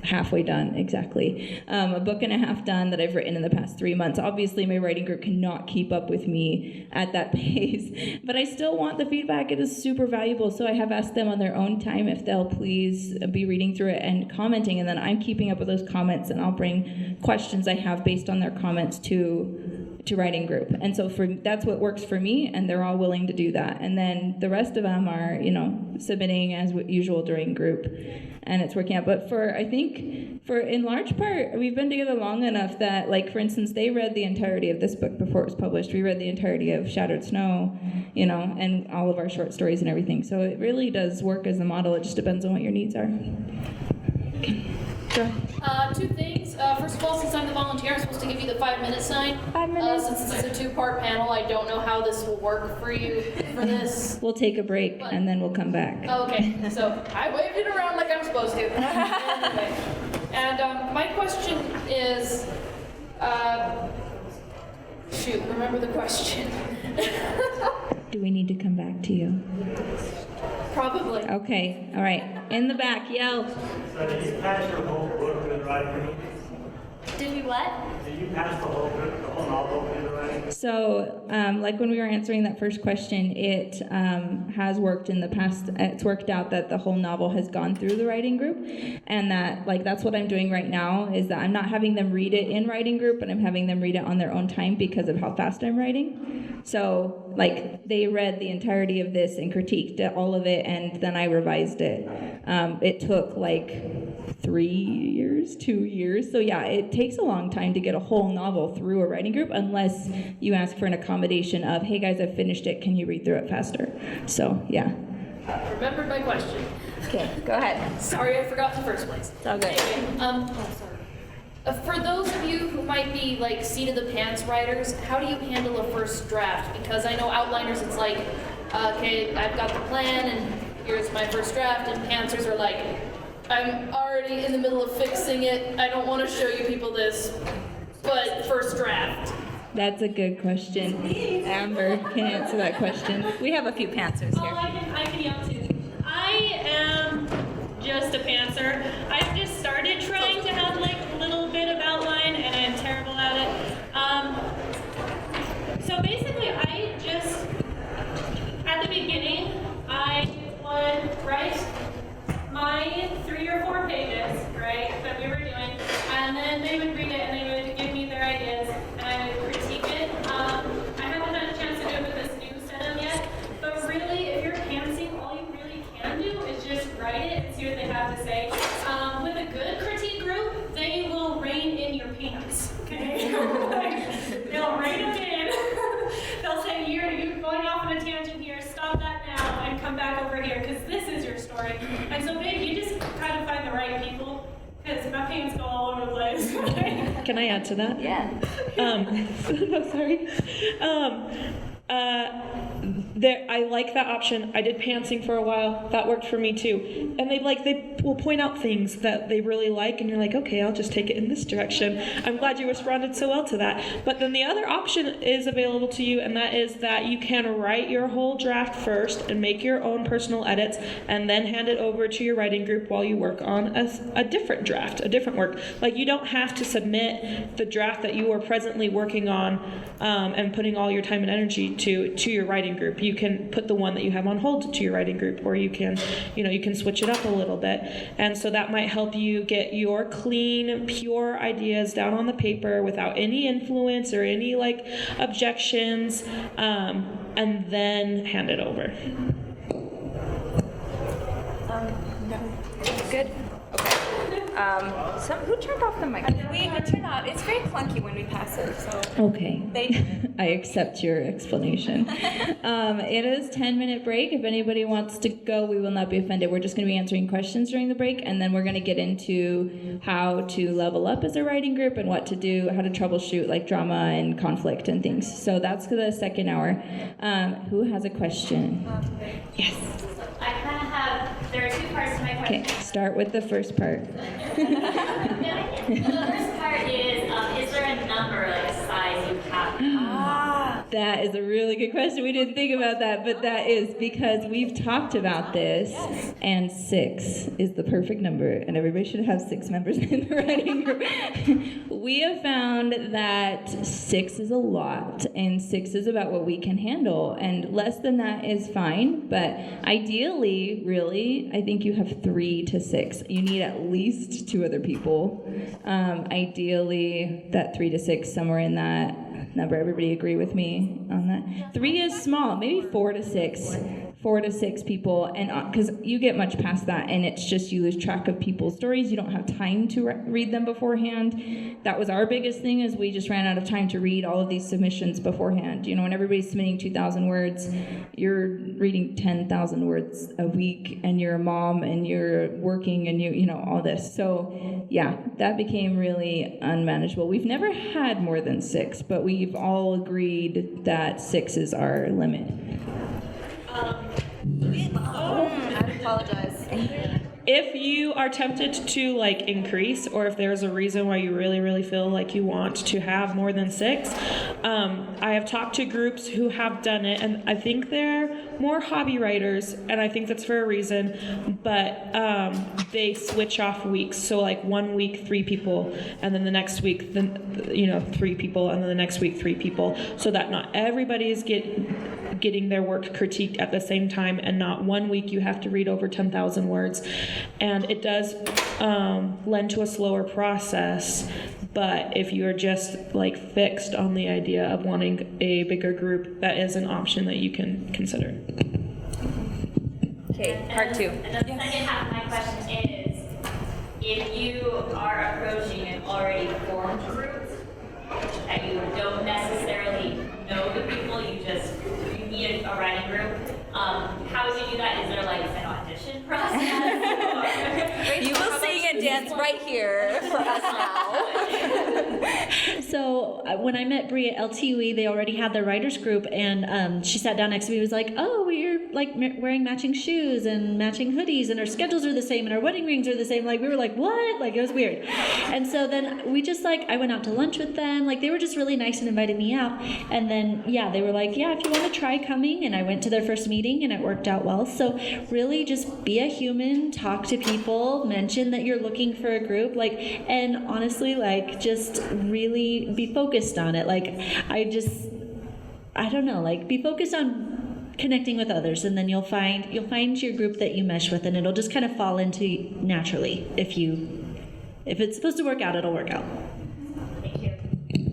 halfway done, exactly. A book and a half done that I've written in the past 3 months. Obviously, my writing group cannot keep up with me at that pace, but I still want the feedback. It is super valuable. So I have asked them on their own time if they'll please be reading through it and commenting, and then I'm keeping up with those comments, and I'll bring questions I have based on their comments to writing group. And so that's what works for me, and they're all willing to do that. And then the rest of them are, submitting as usual during group, and it's working out. But I think in large part, we've been together long enough that, like, for instance, they read the entirety of this book before it was published. We read the entirety of Shattered Snow, and all of our short stories and everything. So it really does work as the model. It just depends on what your needs are. Okay. Go ahead. Two things. First of all, since I'm the volunteer, I'm supposed to give you the 5-minute sign. 5 minutes. Since this is a 2-part panel, I don't know how this will work for you for this. We'll take a break, and then we'll come back. Oh, okay, so I waved it around like I'm supposed to. Anyway. And my question is, remember the question. Do we need to come back to you? Probably. Okay, all right. In the back, yell. So did you pass your whole book through the writing? Did we what? Did you pass the whole novel through the writing? So, like when we were answering that first question, it has worked in the past. It's worked out that the whole novel has gone through the writing group, and that's what I'm doing right now, is that I'm not having them read it in writing group, but I'm having them read it on their own time because of how fast I'm writing. So, they read the entirety of this and critiqued all of it, and then I revised it. It took 3 years, 2 years. So yeah, it takes a long time to get a whole novel through a writing group, unless you ask for an accommodation of, hey guys, I've finished it, can you read through it faster? So yeah. Remembered my question. Okay, go ahead. Sorry, I forgot the first place. It's all good. Anyway, for those of you who might be seat of the pants writers, how do you handle a first draft? Because I know outliners, it's okay, I've got the plan and here's my first draft, and pantsers are I'm already in the middle of fixing it. I don't want to show you people this, but first draft. That's a good question. Amber can answer that question. We have a few pantsers here. I can yell too. I am just a pantser. I've just started trying to have a little bit of outline, and I'm terrible at it. So basically, at the beginning, I would write my 3 or 4 pages, right, that we were doing, and then they would read it and they would give me their ideas, and I would critique it. I haven't had a chance to do it with this new setup yet, but really, if you're pantsing, all you really can do is just write it and see what they have to say. With a good critique group, they will rein in your pants, okay? They'll rein them in. They'll say, you're going off on a tangent here, stop that now, and come back over here, because this is your story. And so, babe, you just try to find the right people, because my pants go all over the place. Can I add to that? Yeah. No, sorry. I like that option. I did pantsing for a while. That worked for me too. And they will point out things that they really like, and you're like, okay, I'll just take it in this direction. I'm glad you responded so well to that. But then the other option is available to you, and that is that you can write your whole draft first and make your own personal edits, and then hand it over to your writing group while you work on a different draft, a different work. You don't have to submit the draft that you are presently working on and putting all your time and energy to your writing group. You can put the one that you have on hold to your writing group, or you can switch it up a little bit. And so that might help you get your clean, pure ideas down on the paper without any influence or any objections, and then hand it over. No. Good. Okay. Who turned off the mic? We turned off. It's very clunky when we pass it. So. Okay. I accept your explanation. It is 10-minute break. If anybody wants to go, we will not be offended. We're just going to be answering questions during the break, and then we're going to get into how to level up as a writing group and what to do, how to troubleshoot drama and conflict and things. So that's the second hour. Who has a question? Yes. I kind of have, there are 2 parts to my question. Okay, start with the first part. The first part is there a number, a size you have? That is a really good question. We didn't think about that, but that is because we've talked about this, and 6 is the perfect number, and everybody should have 6 members in the writing group. We have found that 6 is a lot, and 6 is about what we can handle, and less than that is fine, but ideally, really, I think you have 3 to 6. You need at least 2 other people. Ideally, that 3 to 6, somewhere in that number. Everybody agree with me on that? 3 is small, maybe 4 to 6. 4 to 6 people, and because you get much past that, and it's just you lose track of people's stories. You don't have time to read them beforehand. That was our biggest thing, is we just ran out of time to read all of these submissions beforehand. You know, when everybody's submitting 2,000 words, you're reading 10,000 words a week, and you're a mom, and you're working, and you know all this. So yeah, that became really unmanageable. We've never had more than 6, but we've all agreed that 6 is our limit. I apologize. If you are tempted to like increase, or if there's a reason why you really feel like you want to have more than 6, I have talked to groups who have done it, and I think they're more hobby writers, and I think that's for a reason, but they switch off weeks. So like 1 week 3 people, and then the next week 3 people, and then the next week 3 people, so that not everybody is getting their work critiqued at the same time, and not 1 week you have to read over 10,000 words. And it does lend to a slower process, but if you're just like fixed on the idea of wanting a bigger group, that is an option that you can consider. Okay, part 2. And the second half of my question is, if you are approaching an already formed group, that you don't necessarily know the people, you need a writing group, how would you do that? Is there like an audition process? You will sing and dance right here for us now. So when I met Bree at LTUE, they already had their writers group, and she sat down next to me and was like, oh, we're like wearing matching shoes and matching hoodies, and our schedules are the same, and our wedding rings are the same. Like, we were like, what? Like, it was weird. And so then we just like, I went out to lunch with them. Like, they were just really nice and invited me out. And then, yeah, they were like, yeah, if you want to try coming. And I went to their first meeting, and it worked out well. So really just be a human, talk to people, mention that you're looking for a group, like, and honestly, like, just really be focused on it. Like, I don't know, like, be focused on connecting with others, and then you'll find your group that you mesh with, and it'll just kind of fall into naturally. If it's supposed to work out, it'll work out.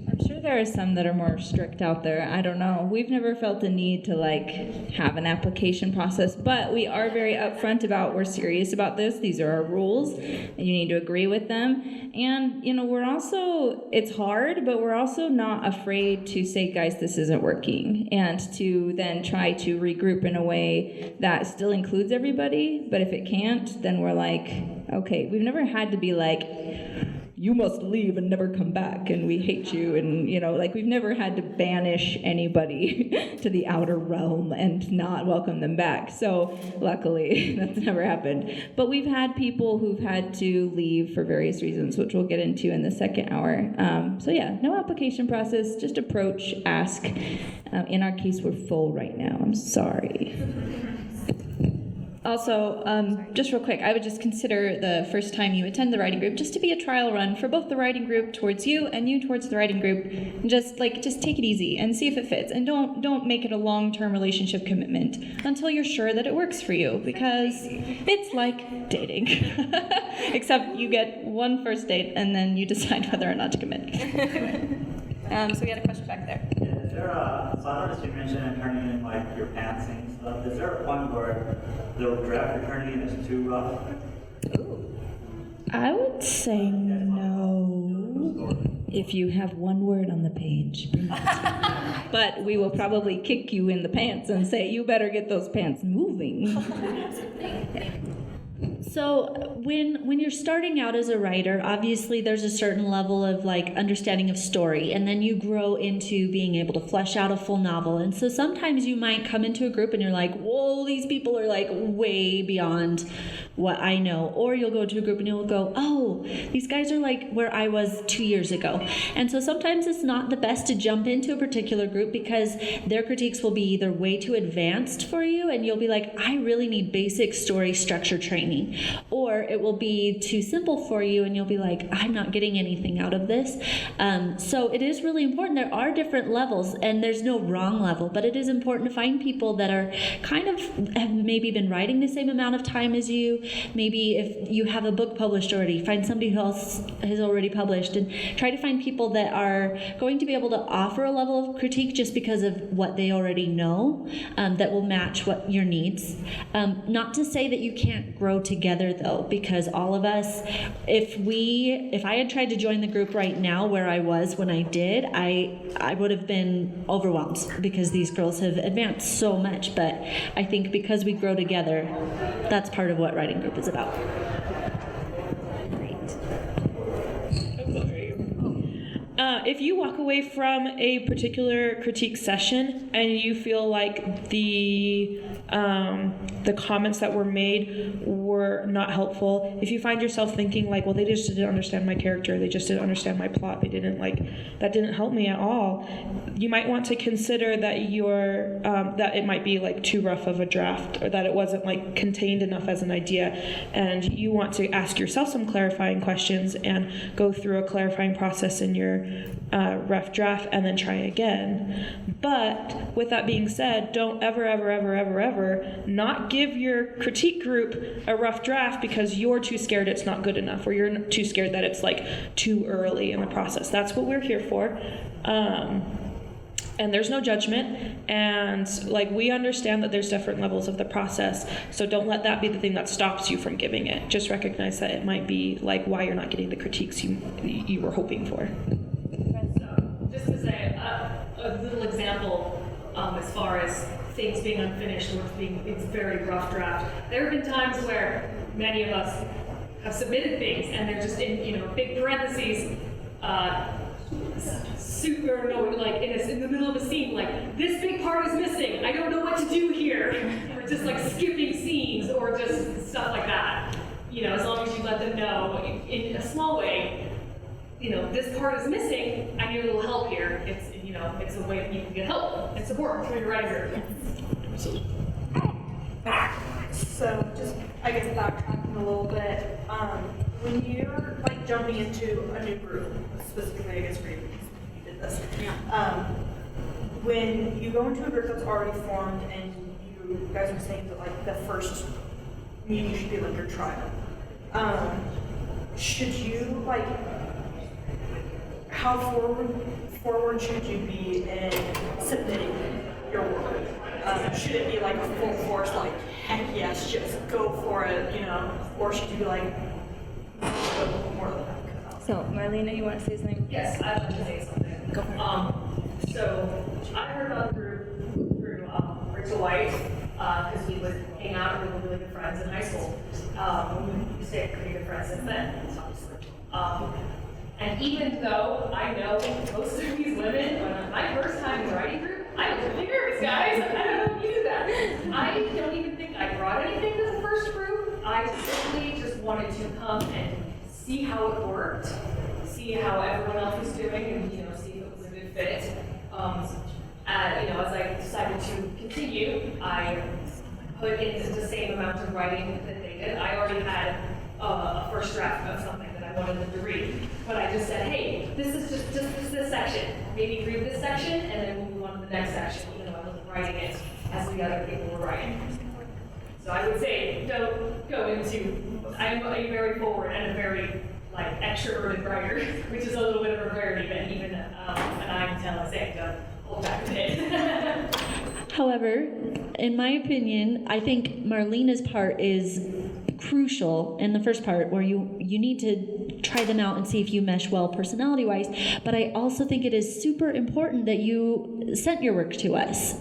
I'm sure there are some that are more strict out there. I don't know. We've never felt the need to like have an application process, but we are very upfront about we're serious about this. These are our rules, and you need to agree with them. And we're also, it's hard, but we're also not afraid to say, guys, this isn't working, and to then try to regroup in a way that still includes everybody. But if it can't, then we're like, okay, we've never had to be like, you must leave and never come back, and we hate you, and like, we've never had to banish anybody to the outer realm and not welcome them back. So luckily that's never happened. But we've had people who've had to leave for various reasons, which we'll get into in the second hour. So yeah, no application process, just approach, ask. In our case, we're full right now. I'm sorry. Also, just real quick, I would just consider the first time you attend the writing group just to be a trial run for both the writing group towards you and you towards the writing group. And just take it easy and see if it fits, and don't make it a long-term relationship commitment until you're sure that it works for you, because it's like dating, except you get one first date and then you decide whether or not to commit. So we had a question back there. Is there so I noticed you mentioned turning in like your pants and stuff. Is there a point where the draft you're turning in is too rough? I would say no. If you have one word on the page, bring it. But we will probably kick you in the pants and say, you better get those pants moving. So when you're starting out as a writer, obviously there's a certain level of like understanding of story, and then you grow into being able to flesh out a full novel. And so sometimes you might come into a group and you're like, whoa, these people are like way beyond what I know. Or you'll go to a group and you'll go, oh, these guys are like where I was 2 years ago. And so sometimes it's not the best to jump into a particular group because their critiques will be either way too advanced for you and you'll be like, I really need basic story structure training. Or it will be too simple for you and you'll be like, I'm not getting anything out of this. So it is really important. There are different levels and there's no wrong level, but it is important to find people that are kind of have maybe been writing the same amount of time as you. Maybe if you have a book published already, find somebody who else has already published and try to find people that are going to be able to offer a level of critique just because of what they already know, that will match what your needs. Not to say that you can't grow together though, because all of us, if I had tried to join the group right now where I was when I did, I would have been overwhelmed because these girls have advanced so much. But I think because we grow together, that's part of what writing group is about. If you walk away from a particular critique session and you feel like the comments that were made were not helpful, if you find yourself thinking like, well, they just didn't understand my character, they just didn't understand my plot, that didn't help me at all, you might want to consider that that it might be like too rough of a draft, or that it wasn't like contained enough as an idea, and you want to ask yourself some clarifying questions and go through a clarifying process in your rough draft and then try again. But with that being said, don't ever not give your critique group a rough draft because you're too scared it's not good enough, or you're too scared that it's like too early in the process. That's what we're here for. And there's no judgment, and like we understand that there's different levels of the process, so don't let that be the thing that stops you from giving it. Just recognize that it might be like why you're not getting the critiques you were hoping for. So, just to say a little example as far as things being unfinished or it's very rough draft. There have been times where many of us have submitted things and they're just in big parentheses. In the middle of a scene, like, this big part is missing, I don't know what to do here. Or just like skipping scenes or just stuff like that. As long as you let them know in a small way, this part is missing, I need a little help here. It's a way that you can get help and support through your writing group. Absolutely. So just, I guess, backtracking a little bit, when you're like jumping into a new group, specifically I guess for you, because you did this, when you go into a group that's already formed and you guys are saying that like the first meeting should be like your trial, should you like, how forward should you be in submitting your work? Should it be like a full force, like, heck yes, just go for it, or should you be like, more of that? So, Marlena, you want to say something? Yes, I'd like to say something. Go for it. So, I heard about the group through Rachel White, because we would hang out and we were really good friends in high school. We stayed pretty good friends since then, obviously. And even though I know most of these women, when my first time in the writing group, I was really nervous, guys. I don't know if you knew that. I don't even think I brought anything to the first group. I simply just wanted to come and see how it worked, see how everyone else was doing, and see if it was a good fit. As I decided to continue, I put in the same amount of writing that they did. I already had a first draft of something that I wanted them to read, but I just said, hey, this is just this section. Maybe read this section, and then we'll move on to the next section. I wasn't writing it as the other people were writing. So I would say, don't go into. I'm a very forward and a very extroverted writer, which is a little bit of a rarity, but even an I can tell I say, don't hold back a bit. However, in my opinion, I think Marlena's part is crucial in the first part, where you need to try them out and see if you mesh well personality-wise. But I also think it is super important that you sent your work to us,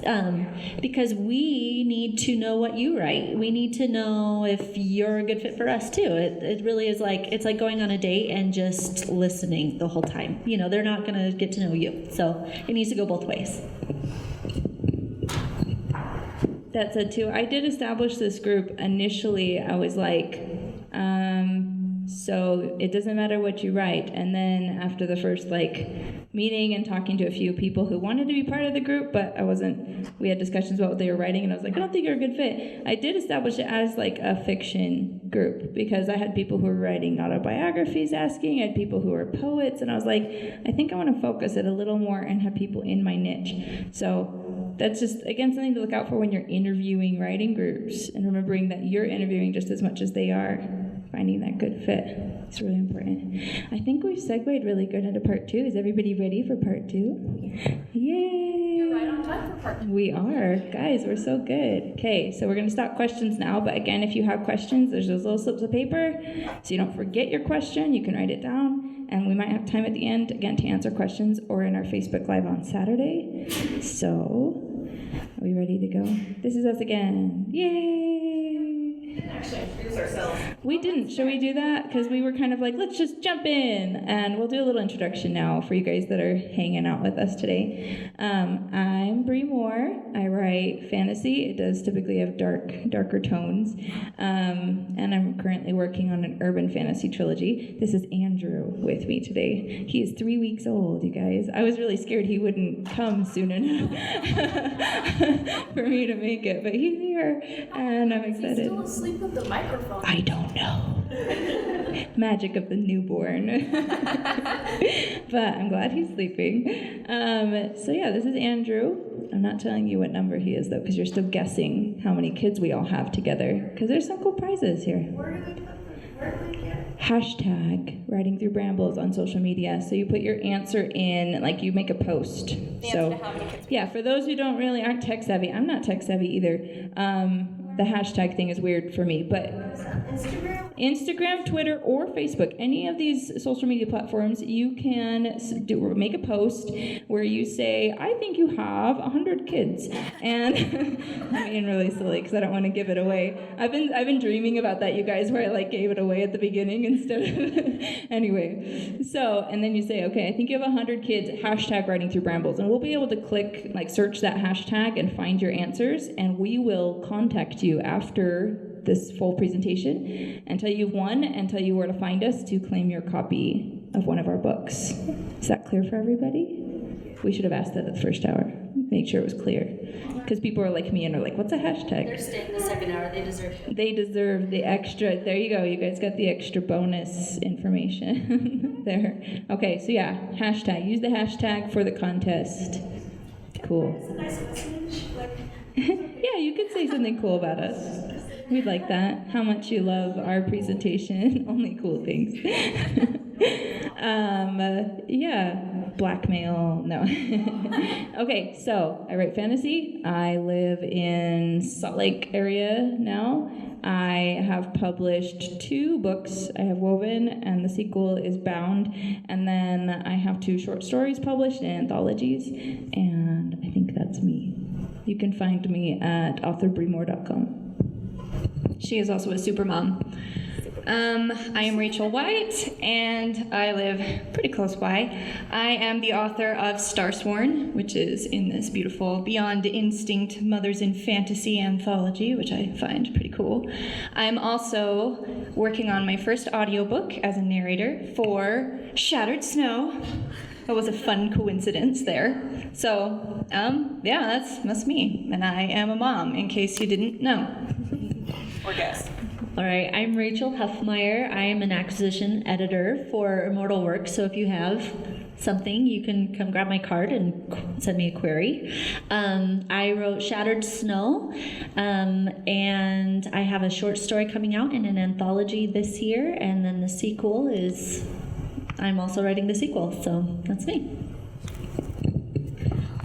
because we need to know what you write. We need to know if you're a good fit for us too. It really is it's like going on a date and just listening the whole time. They're not going to get to know you, so it needs to go both ways. that said too, I did establish this group initially. I was like, so it doesn't matter what you write. And then after the first meeting and talking to a few people who wanted to be part of the group, but we had discussions about what they were writing, and I was like, I don't think you're a good fit. I did establish it as a fiction group because I had people who were writing autobiographies asking, I had people who were poets, and I was like, I think I want to focus it a little more and have people in my niche. So that's just, again, something to look out for when you're interviewing writing groups, and remembering that you're interviewing just as much as they are. Finding that good fit. It's really important. I think we've segued really good into part 2. Is everybody ready for part 2? Yay! You're right on time for part 2. We are. Guys, we're so good. Okay, so we're going to stop questions now, but again, if you have questions, there's those little slips of paper, so you don't forget your question. You can write it down, and we might have time at the end, again, to answer questions or in our Facebook Live on Saturday. So, are we ready to go? This is us again. Yay! We didn't actually introduce ourselves. We didn't. Should we do that? Because we were kind of like, let's just jump in. And we'll do a little introduction now for you guys that are hanging out with us today. I'm Bree Moore. I write fantasy. It does typically have darker tones. And I'm currently working on an urban fantasy trilogy. This is Andrew with me today. He is 3 weeks old, you guys. I was really scared he wouldn't come soon enough for me to make it, but he's here, and I'm excited. He's still asleep with the microphone. I don't know. Magic of the newborn. But I'm glad he's sleeping. So yeah, this is Andrew. I'm not telling you what number he is though, because you're still guessing how many kids we all have together, because there's some cool prizes here. Where do they get? Hashtag writing through Brambles on social media. So you put your answer in, you make a post. So yeah, for those who aren't tech savvy, I'm not tech savvy either. The hashtag thing is weird for me, but Instagram, Twitter, or Facebook, any of these social media platforms, you can make a post where you say, I think you have 100 kids. And I'm being really silly because I don't want to give it away. I've been dreaming about that, you guys, where I gave it away at the beginning instead of anyway. So, and then you say, okay, I think you have 100 kids, hashtag writing through Brambles. And we'll be able to click, search that hashtag and find your answers, and we will contact you after this full presentation and tell you you've won and tell you where to find us to claim your copy of one of our books. Is that clear for everybody? We should have asked that at the first hour. Make sure it was clear. Because people are like me and are like, what's a hashtag? They're staying the second hour. They deserve it. They deserve the extra. There you go. You guys got the extra bonus information there. Okay, so yeah, hashtag. Use the hashtag for the contest. Cool. It's a nice message. Yeah, you could say something cool about us. We'd like that. How much you love our presentation. Only cool things. Yeah. Blackmail. No. Okay, so I write fantasy. I live in Salt Lake area now. I have published 2 books. I have Woven, and the sequel is Bound. And then I have 2 short stories published in anthologies. And I think that's me. You can find me at authorBreeMoore.com. She is also a super mom. I am Rachel White, and I live pretty close by. I am the author of Starsworn, which is in this beautiful Beyond Instinct Mothers in Fantasy anthology, which I find pretty cool. I'm also working on my first audiobook as a narrator for Shattered Snow. That was a fun coincidence there. So, yeah, that's me. And I am a mom, in case you didn't know. Or guess. All right, I'm Rachel Huffmire. I am an acquisition editor for Immortal Works, so if you have something, you can come grab my card and send me a query. I wrote Shattered Snow, and I have a short story coming out in an anthology this year, and then the sequel is, I'm also writing the sequel, so that's me.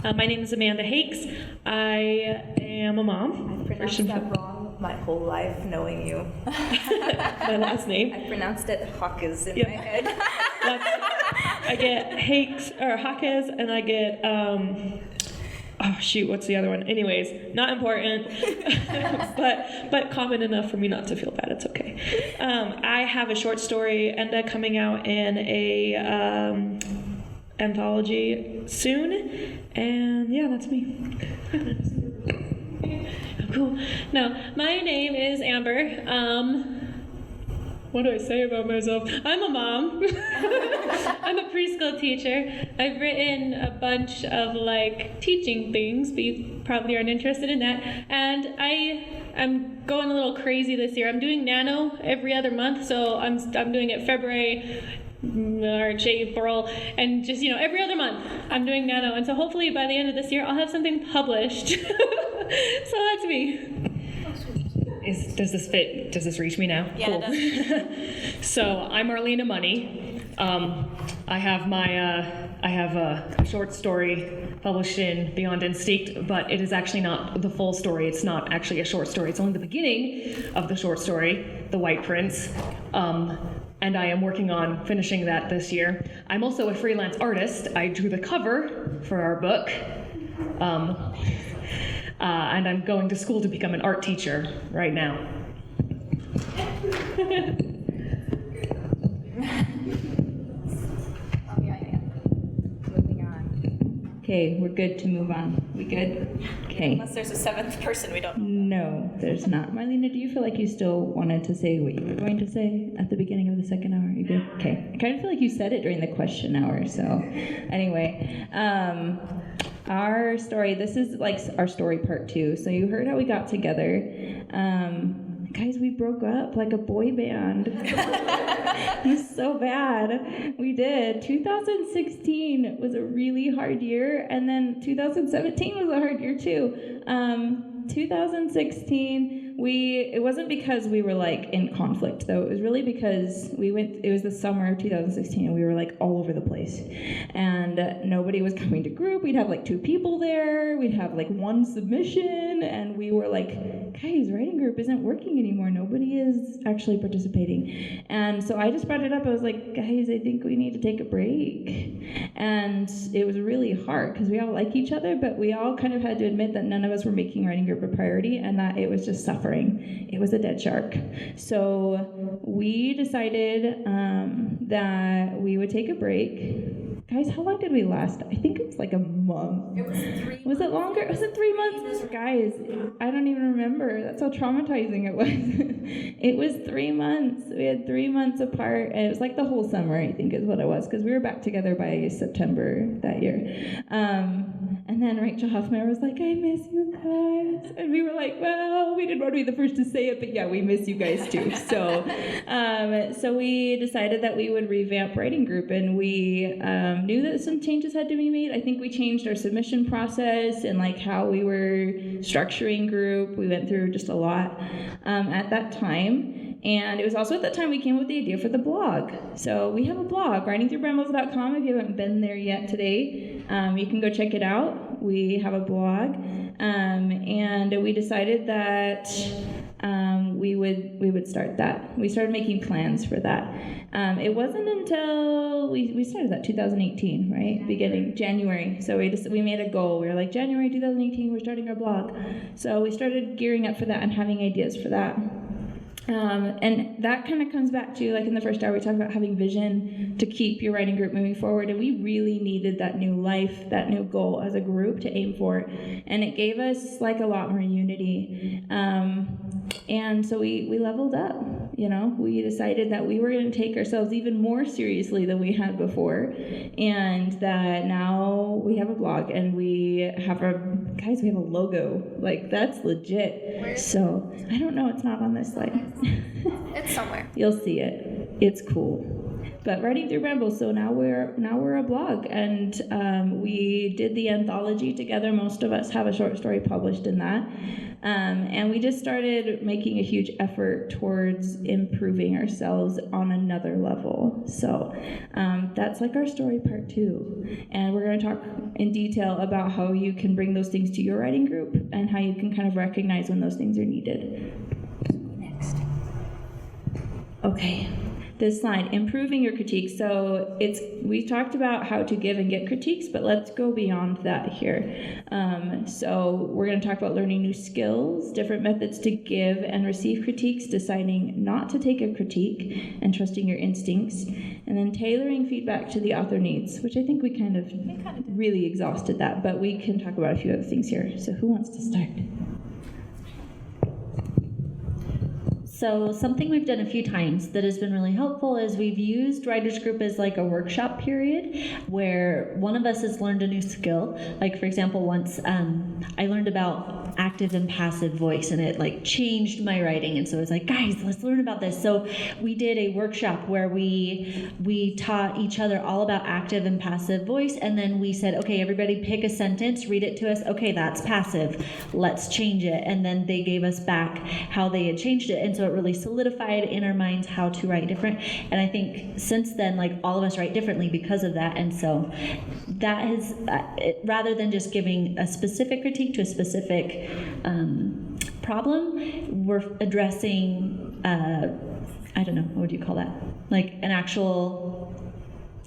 My name is Amanda Hakes. I am a mom. I pronounced that wrong my whole life, knowing you. My last name. I pronounced it Hakes in my head. I get Hakes or Hakes, and I get oh shoot, what's the other one? Anyways, not important, but common enough for me not to feel bad. It's okay. I have a short story Enda coming out in a anthology soon, and yeah, that's me. Cool. No, my name is Amber. What do I say about myself? I'm a mom. I'm a preschool teacher. I've written a bunch of like teaching things, but you probably aren't interested in that. And I'm going a little crazy this year. I'm doing nano every other month, so I'm doing it February, March, April, and just every other month I'm doing nano. And so hopefully by the end of this year I'll have something published. So that's me. Does this fit? Does this reach me now? Yeah, cool. it does. So I'm Marlena Money. I have a short story published in Beyond Instinct, but it is actually not the full story. It's not actually a short story. It's only the beginning of the short story, The White Prince. And I am working on finishing that this year. I'm also a freelance artist. I drew the cover for our book. And I'm going to school to become an art teacher right now. Moving on. Okay, we're good to move on. We good? Okay. Unless there's a seventh person we don't know. No, there's not. Marlena, do you feel like you still wanted to say what you were going to say at the beginning of the second hour? You good? Okay. I kind of feel like you said it during the question hour, so anyway. Our story, this is like our story part 2. So you heard how we got together. Guys, we broke up like a boy band. It was so bad. We did. 2016 was a really hard year, and then 2017 was a hard year too. 2016, it wasn't because we were like in conflict though. It was really because it was the summer of 2016 and we were like all over the place. And nobody was coming to group. We'd have like 2 people there. We'd have like 1 submission. And we were like, guys, writing group isn't working anymore. Nobody is actually participating. And so I just brought it up. I was like, guys, I think we need to take a break. And it was really hard because we all like each other, but we all kind of had to admit that none of us were making writing group a priority and that it was just suffering. It was a dead shark. So we decided that we would take a break. Guys, how long did we last? I think it was like a month. It was 3 months. Was it longer? Was it 3 months? Guys, I don't even remember. That's how traumatizing it was. It was 3 months. We had 3 months apart, and it was like the whole summer, I think is what it was, because we were back together by September that year. And then Rachel Huffmire was like, I miss you guys. And we were like, well, we didn't want to be the first to say it, but yeah, we miss you guys too. So so we decided that we would revamp writing group, and we knew that some changes had to be made. I think we changed our submission process and like how we were structuring group. We went through just a lot at that time. And it was also at that time we came up with the idea for the blog. So we have a blog, writingthroughbrambles.com. If you haven't been there yet today, you can go check it out. We have a blog. And we decided that we would start that. We started making plans for that. It wasn't until we started that 2018, right? Beginning January. So we made a goal. We were like, January 2018, we're starting our blog. So we started gearing up for that and having ideas for that. And that kind of comes back to, like in the first hour, we talked about having vision to keep your writing group moving forward. And we really needed that new life, that new goal as a group to aim for. And it gave us like a lot more unity. And so we leveled up, we decided that we were going to take ourselves even more seriously than we had before. And that now we have a blog and we have a logo. Like, that's legit. Where? So I don't know, it's not on this slide. It's somewhere. You'll see it. It's cool. But Writing Through Brambles, so now we're a blog, and we did the anthology together. Most of us have a short story published in that. And we just started making a huge effort towards improving ourselves on another level. So that's like our story part 2. And we're going to talk in detail about how you can bring those things to your writing group and how you can kind of recognize when those things are needed. Next. Okay. This slide, improving your critiques. So we talked about how to give and get critiques, but let's go beyond that here. So we're going to talk about learning new skills, different methods to give and receive critiques, deciding not to take a critique, and trusting your instincts, and then tailoring feedback to the author needs, which I think we kind of really exhausted that, but we can talk about a few other things here. So who wants to start? So something we've done a few times that has been really helpful is we've used writers group as like a workshop period where one of us has learned a new skill. Like for example, once I learned about active and passive voice, and it like changed my writing. And so I was like, guys, let's learn about this. So we did a workshop where we taught each other all about active and passive voice, and then we said, okay, everybody pick a sentence, read it to us. Okay, that's passive. Let's change it. And then they gave us back how they had changed it. And so it really solidified in our minds how to write different. And I think since then, like all of us write differently because of that. And so that has, rather than just giving a specific critique to a specific problem, we're addressing, I don't know, what would you call that? Like an actual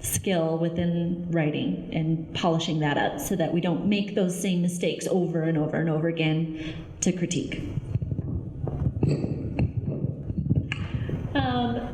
skill within writing and polishing that up so that we don't make those same mistakes over and over and over again to critique.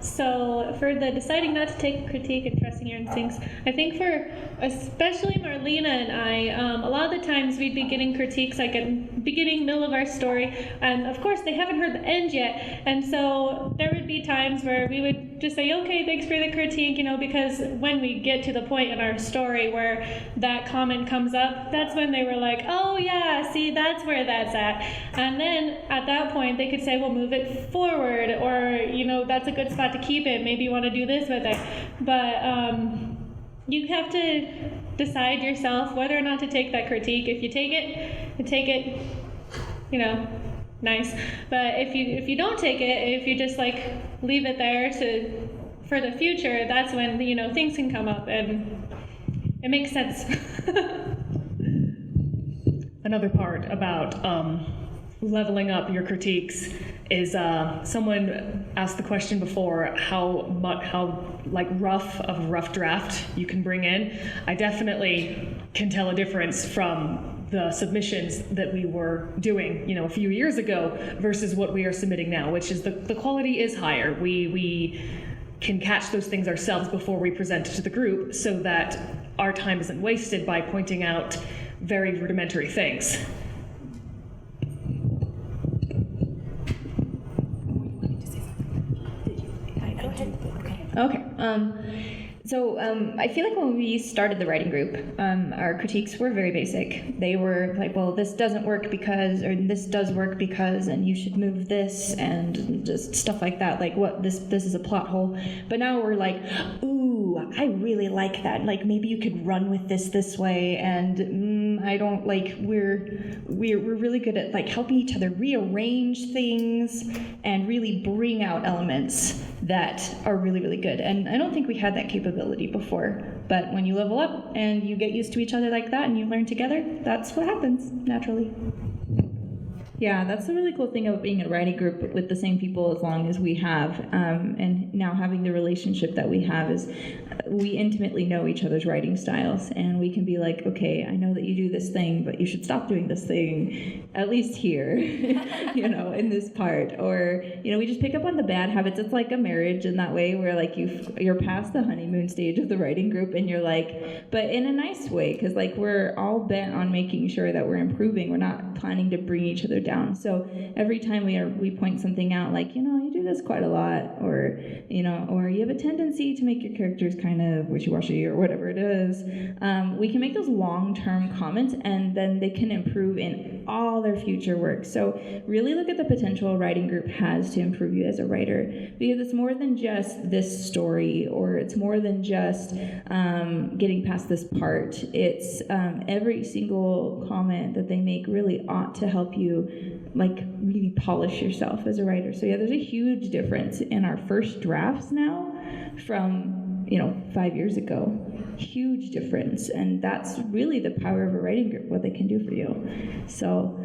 So for the deciding not to take a critique and trusting your instincts, I think for especially Marlena and I, a lot of the times we'd be getting critiques like at beginning, middle of our story, and of course they haven't heard the end yet, and so there would be times where we would just say, okay, thanks for the critique, because when we get to the point in our story where that comment comes up, that's when they were like, oh yeah, see, that's where that's at. And then at that point they could say, well, move it forward, or that's a good spot to keep it, maybe you want to do this with it. But you have to decide yourself whether or not to take that critique. If you take it, nice. But if you don't take it, if you just like leave it there for the future, that's when things can come up and it makes sense. Another part about leveling up your critiques is someone asked the question before how rough of a rough draft you can bring in. I definitely can tell a difference from the submissions that we were doing, a few years ago versus what we are submitting now, which is the quality is higher. We can catch those things ourselves before we present it to the group so that our time isn't wasted by pointing out very rudimentary things. Okay. So I feel like when we started the writing group, our critiques were very basic. They were like, well, this doesn't work because, or this does work because, and you should move this, and just stuff like that. Like, what this is a plot hole. But now we're like, ooh, I really like that. Like, maybe you could run with this way, and I don't like. We're really good at like helping each other rearrange things and really bring out elements that are really, really good. And I don't think we had that capability before. But when you level up and you get used to each other like that and you learn together, that's what happens naturally. Yeah, that's the really cool thing about being in a writing group with the same people as long as we have, and now having the relationship that we have is we intimately know each other's writing styles, and we can be like, okay, I know that you do this thing, but you should stop doing this thing, at least here, in this part. Or, we just pick up on the bad habits. It's like a marriage in that way where like you're past the honeymoon stage of the writing group and you're like, but in a nice way, because like we're all bent on making sure that we're improving. We're not planning to bring each other down. So every time we point something out, like, you do this quite a lot, or you have a tendency to make your characters kind of wishy-washy or whatever it is, we can make those long-term comments and then they can improve in all their future work. So really look at the potential a writing group has to improve you as a writer, because it's more than just this story, or it's more than just getting past this part. It's every single comment that they make really ought to help you like really polish yourself as a writer. So yeah, there's a huge difference in our first drafts now from 5 years ago. Huge difference, and that's really the power of a writing group, what they can do for you. So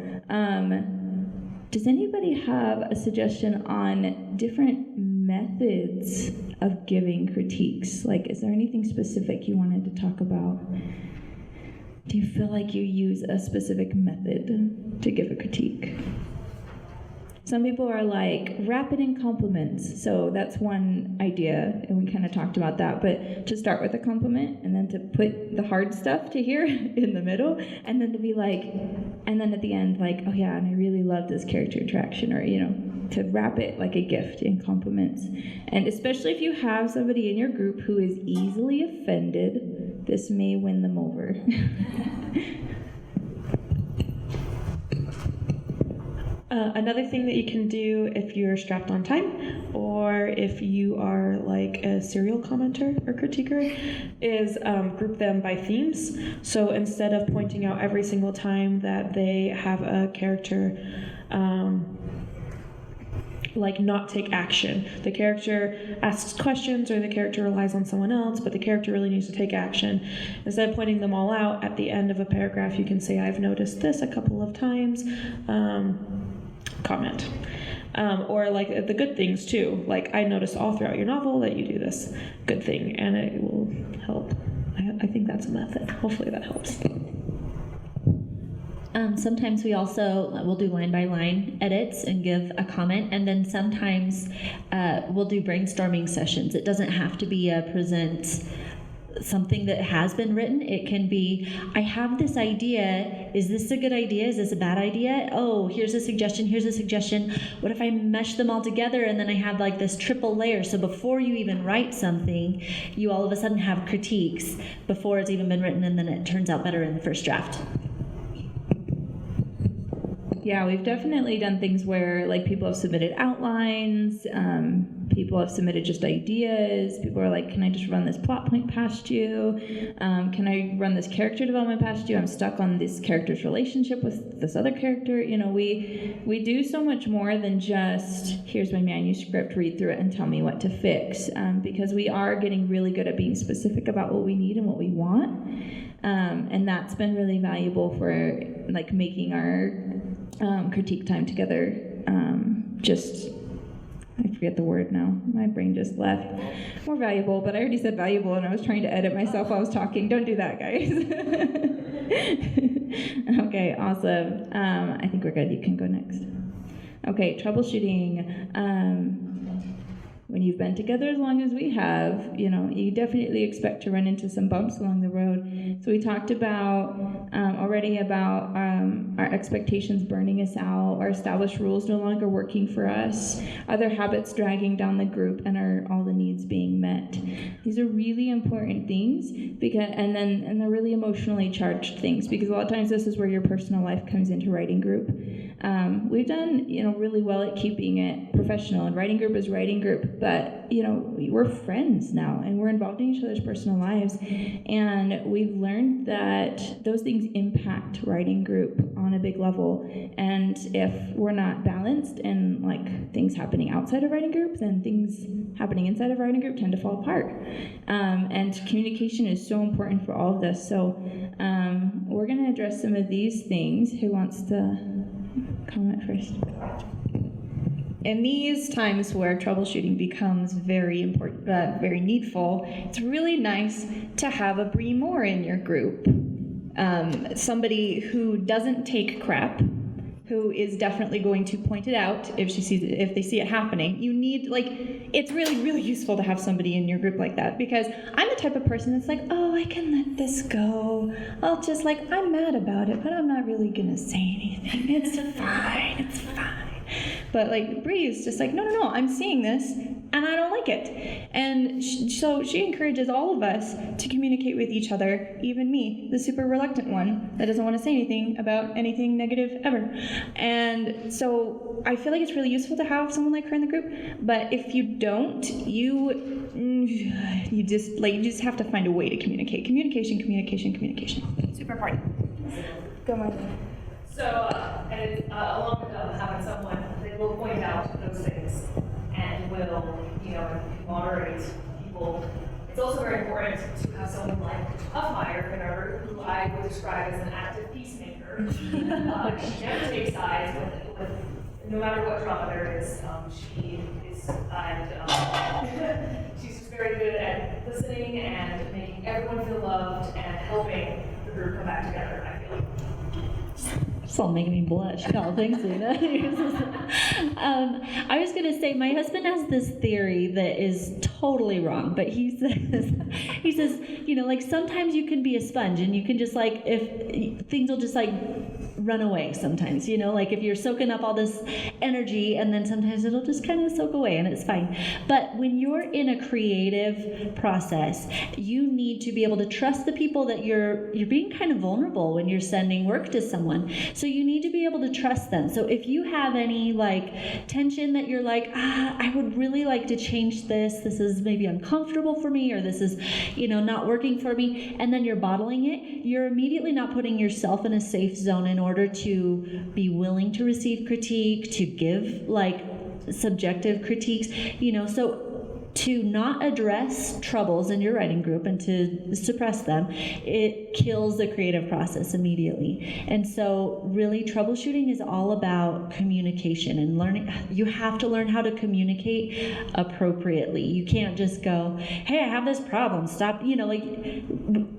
does anybody have a suggestion on different methods of giving critiques? Like, is there anything specific you wanted to talk about? Do you feel like you use a specific method to give a critique? Some people are like, wrap it in compliments. So that's one idea, and we kind of talked about that. But to start with a compliment, and then to put the hard stuff to here in the middle, and then to be like, and then at the end, like, oh yeah, and I really love this character interaction, or, you know, to wrap it like a gift in compliments. And especially if you have somebody in your group who is easily offended, this may win them over. Another thing that you can do if you're strapped on time, or if you are like a serial commenter or critiquer, is group them by themes. So instead of pointing out every single time that they have a character like not take action, the character asks questions or the character relies on someone else, but the character really needs to take action. Instead of pointing them all out at the end of a paragraph, you can say, I've noticed this a couple of times, comment. Or like the good things too, like I noticed all throughout your novel that you do this good thing, and it will help. I think that's a method. Hopefully that helps. Sometimes we also will do line by line edits and give a comment, and then sometimes we'll do brainstorming sessions. It doesn't have to be a present something that has been written. It can be, I have this idea. Is this a good idea? Is this a bad idea? Oh, here's a suggestion. Here's a suggestion. What if I mesh them all together and then I have like this triple layer? So before you even write something, you all of a sudden have critiques before it's even been written, and then it turns out better in the first draft. Yeah, we've definitely done things where like people have submitted outlines, people have submitted just ideas, people are like, can I just run this plot point past you? Can I run this character development past you? I'm stuck on this character's relationship with this other character. You know, we do so much more than just, here's my manuscript, read through it and tell me what to fix, because we are getting really good at being specific about what we need and what we want. And that's been really valuable for like making our critique time together just, I forget the word now, my brain just left. More valuable, but I already said valuable and I was trying to edit myself while I was talking. Don't do that, guys. Okay, awesome. I think we're good. You can go next. Okay, troubleshooting. When you've been together as long as we have, you know, you definitely expect to run into some bumps along the road. So we talked about already about our expectations burning us out, our established rules no longer working for us, other habits dragging down the group, and all the needs being met. These are really important things because, and they're really emotionally charged things, because a lot of times this is where your personal life comes into writing group. We've done, you know, really well at keeping it professional, and writing group is writing group, but, you know, we're friends now and we're involved in each other's personal lives, and we've learned that those things impact writing group on a big level, and if we're not balanced and like things happening outside of writing group, then things happening inside of writing group tend to fall apart, and communication is so important for all of this. So we're going to address some of these things. Who wants to comment first? In these times where troubleshooting becomes very important, very needful, it's really nice to have a Bree Moore in your group. Somebody who doesn't take crap, who is definitely going to point it out if they see it happening. You need, like, it's really, really useful to have somebody in your group like that, because I'm the type of person that's like, oh, I can let this go. I'll just, like, I'm mad about it, but I'm not really gonna say anything. It's fine, it's fine. But like Bree is just like, no, I'm seeing this and I don't like it. And so she encourages all of us to communicate with each other, even me, the super reluctant one that doesn't want to say anything about anything negative ever. And so I feel like it's really useful to have someone like her in the group. But if you don't, you just have to find a way to communicate. Communication. Super important. Go, Marlena. So, along with having someone that will point out those things and will, moderate people. It's also very important to have someone like Huffmire, remember, who I would describe as an active peacemaker. She never takes sides with no matter what drama there is. She is, she's just very good at listening and making everyone feel loved and helping the group come back together, I feel. It's all making me blush. God, thanks, Lena. I was gonna say my husband has this theory that is totally wrong, but he says, you know, like sometimes you can be a sponge and you can just like, if things will just like run away sometimes, you know, like if you're soaking up all this energy and then sometimes it'll just kind of soak away and it's fine. But when you're in a creative process, you need to be able to trust the people that you're being kind of vulnerable when you're sending work to someone. So you need to be able to trust them. So if you have any like tension that you're like, I would really like to change this. This is maybe uncomfortable for me, or this is, you know, not working for me, and then you're bottling it, you're immediately not putting yourself in a safe zone in order to be willing to receive critique, to give like subjective critiques, you know. So to not address troubles in your writing group and to suppress them, it kills the creative process immediately. And so really troubleshooting is all about communication and learning. You have to learn how to communicate appropriately. You can't just go, hey, I have this problem, stop, you know, like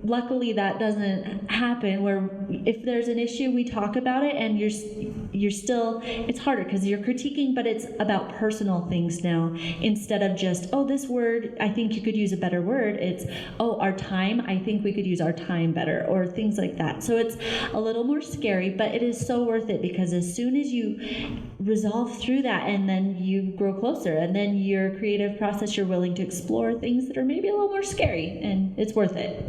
luckily that doesn't happen, where if there's an issue, we talk about it, and you're still, it's harder because you're critiquing, but it's about personal things now, instead of just, oh, this word, I think you could use a better word. It's, oh, our time, I think we could use our time better, or things like that. So it's a little more scary, but it is so worth it, because as soon as you resolve through that, and then you grow closer, and then your creative process, you're willing to explore things that are maybe a little more scary, and it's worth it.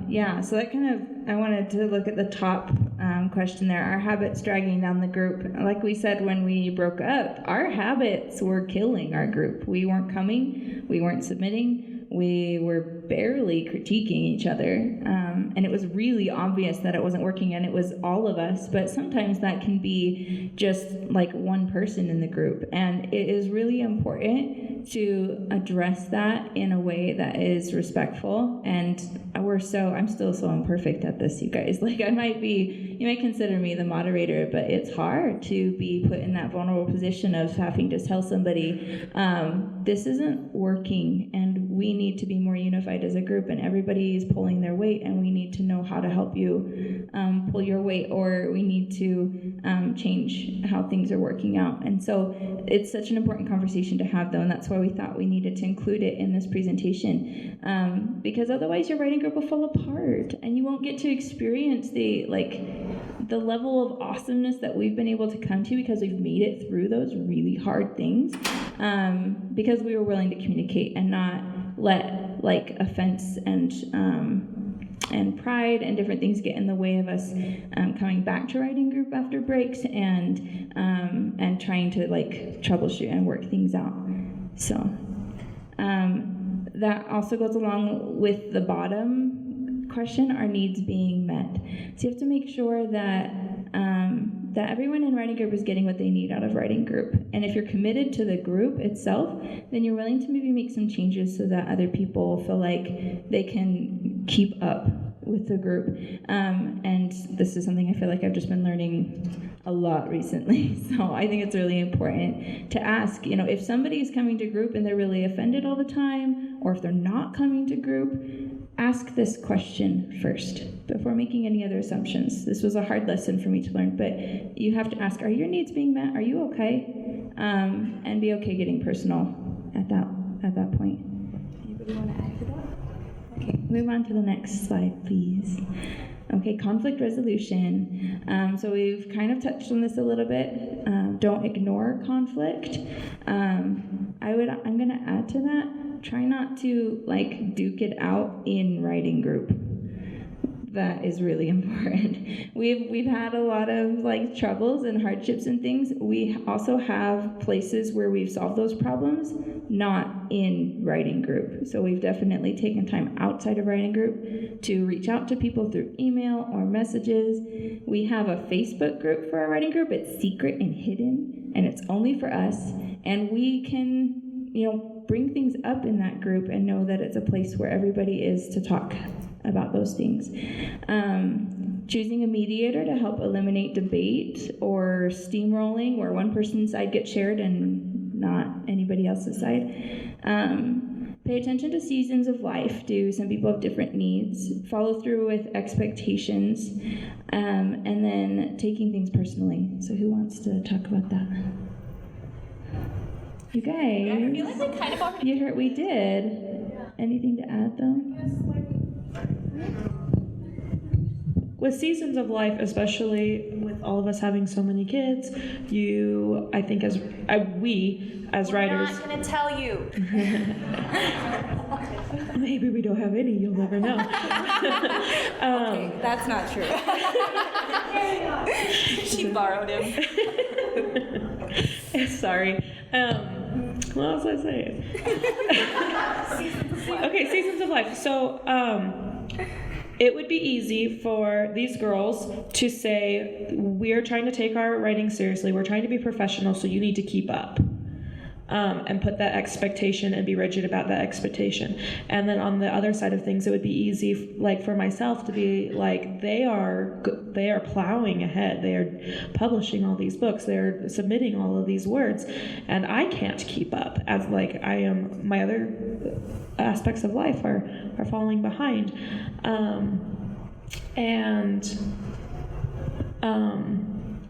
Yeah, so that kind of, I wanted to look at the top question there. Our habits dragging down the group. Like we said when we broke up, our habits were killing our group. We weren't coming, we weren't submitting, we were barely critiquing each other. And it was really obvious that it wasn't working, and it was all of us. But sometimes that can be just like one person in the group. And it is really important to address that in a way that is respectful. And I'm still so imperfect at this, you guys. Like you might consider me the moderator, but it's hard to be put in that vulnerable position of having to tell somebody, this isn't working, and we need to be more unified as a group, and everybody is pulling their weight, and we need to know how to help you pull your weight, or we need to change how things are working out. And so it's such an important conversation to have, though, and that's why we thought we needed to include it in this presentation, because otherwise your writing group will fall apart, and you won't get to experience the level of awesomeness that we've been able to come to, because we've made it through those really hard things, because we were willing to communicate and not let like offense and pride and different things get in the way of us coming back to writing group after breaks and trying to like troubleshoot and work things out. So that also goes along with the bottom question, our needs being met. So you have to make sure that that everyone in writing group is getting what they need out of writing group. And if you're committed to the group itself, then you're willing to maybe make some changes so that other people feel like they can keep up with the group. And this is something I feel like I've just been learning a lot recently. So I think it's really important to ask, you know, if somebody's coming to group and they're really offended all the time, or if they're not coming to group, ask this question first before making any other assumptions. This was a hard lesson for me to learn, but you have to ask, are your needs being met? Are you okay? And be okay getting personal at that point. Anybody want to add to that? Okay, move on to the next slide, please. Okay, conflict resolution. So we've kind of touched on this a little bit. Don't ignore conflict. I'm going to add to that. Try not to like duke it out in writing group. That is really important. We've had a lot of like troubles and hardships and things. We also have places where we've solved those problems, not in writing group. So we've definitely taken time outside of writing group to reach out to people through email or messages. We have a Facebook group for our writing group. It's secret and hidden, and it's only for us. And we can, you know, bring things up in that group and know that it's a place where everybody is to talk about those things. Choosing a mediator to help eliminate debate or steamrolling where one person's side gets shared and not anybody else's side. Pay attention to seasons of life. Do some people have different needs? Follow through with expectations, and then taking things personally. So who wants to talk about that? You guys. I feel like we kind of already. You heard we did. Anything to add though? With seasons of life, especially with all of us having so many kids, I think we as writers. We're not gonna tell you. Maybe we don't have any. You'll never know. Okay, that's not true. She borrowed him. Sorry. What was I saying? Okay, seasons of life. So, it would be easy for these girls to say, we're trying to take our writing seriously, we're trying to be professional, so you need to keep up. And put that expectation and be rigid about that expectation. And then on the other side of things, it would be easy, like for myself, to be like, they are plowing ahead. They are publishing all these books. They're submitting all of these words, and I can't keep up. As like I am, my other aspects of life are falling behind,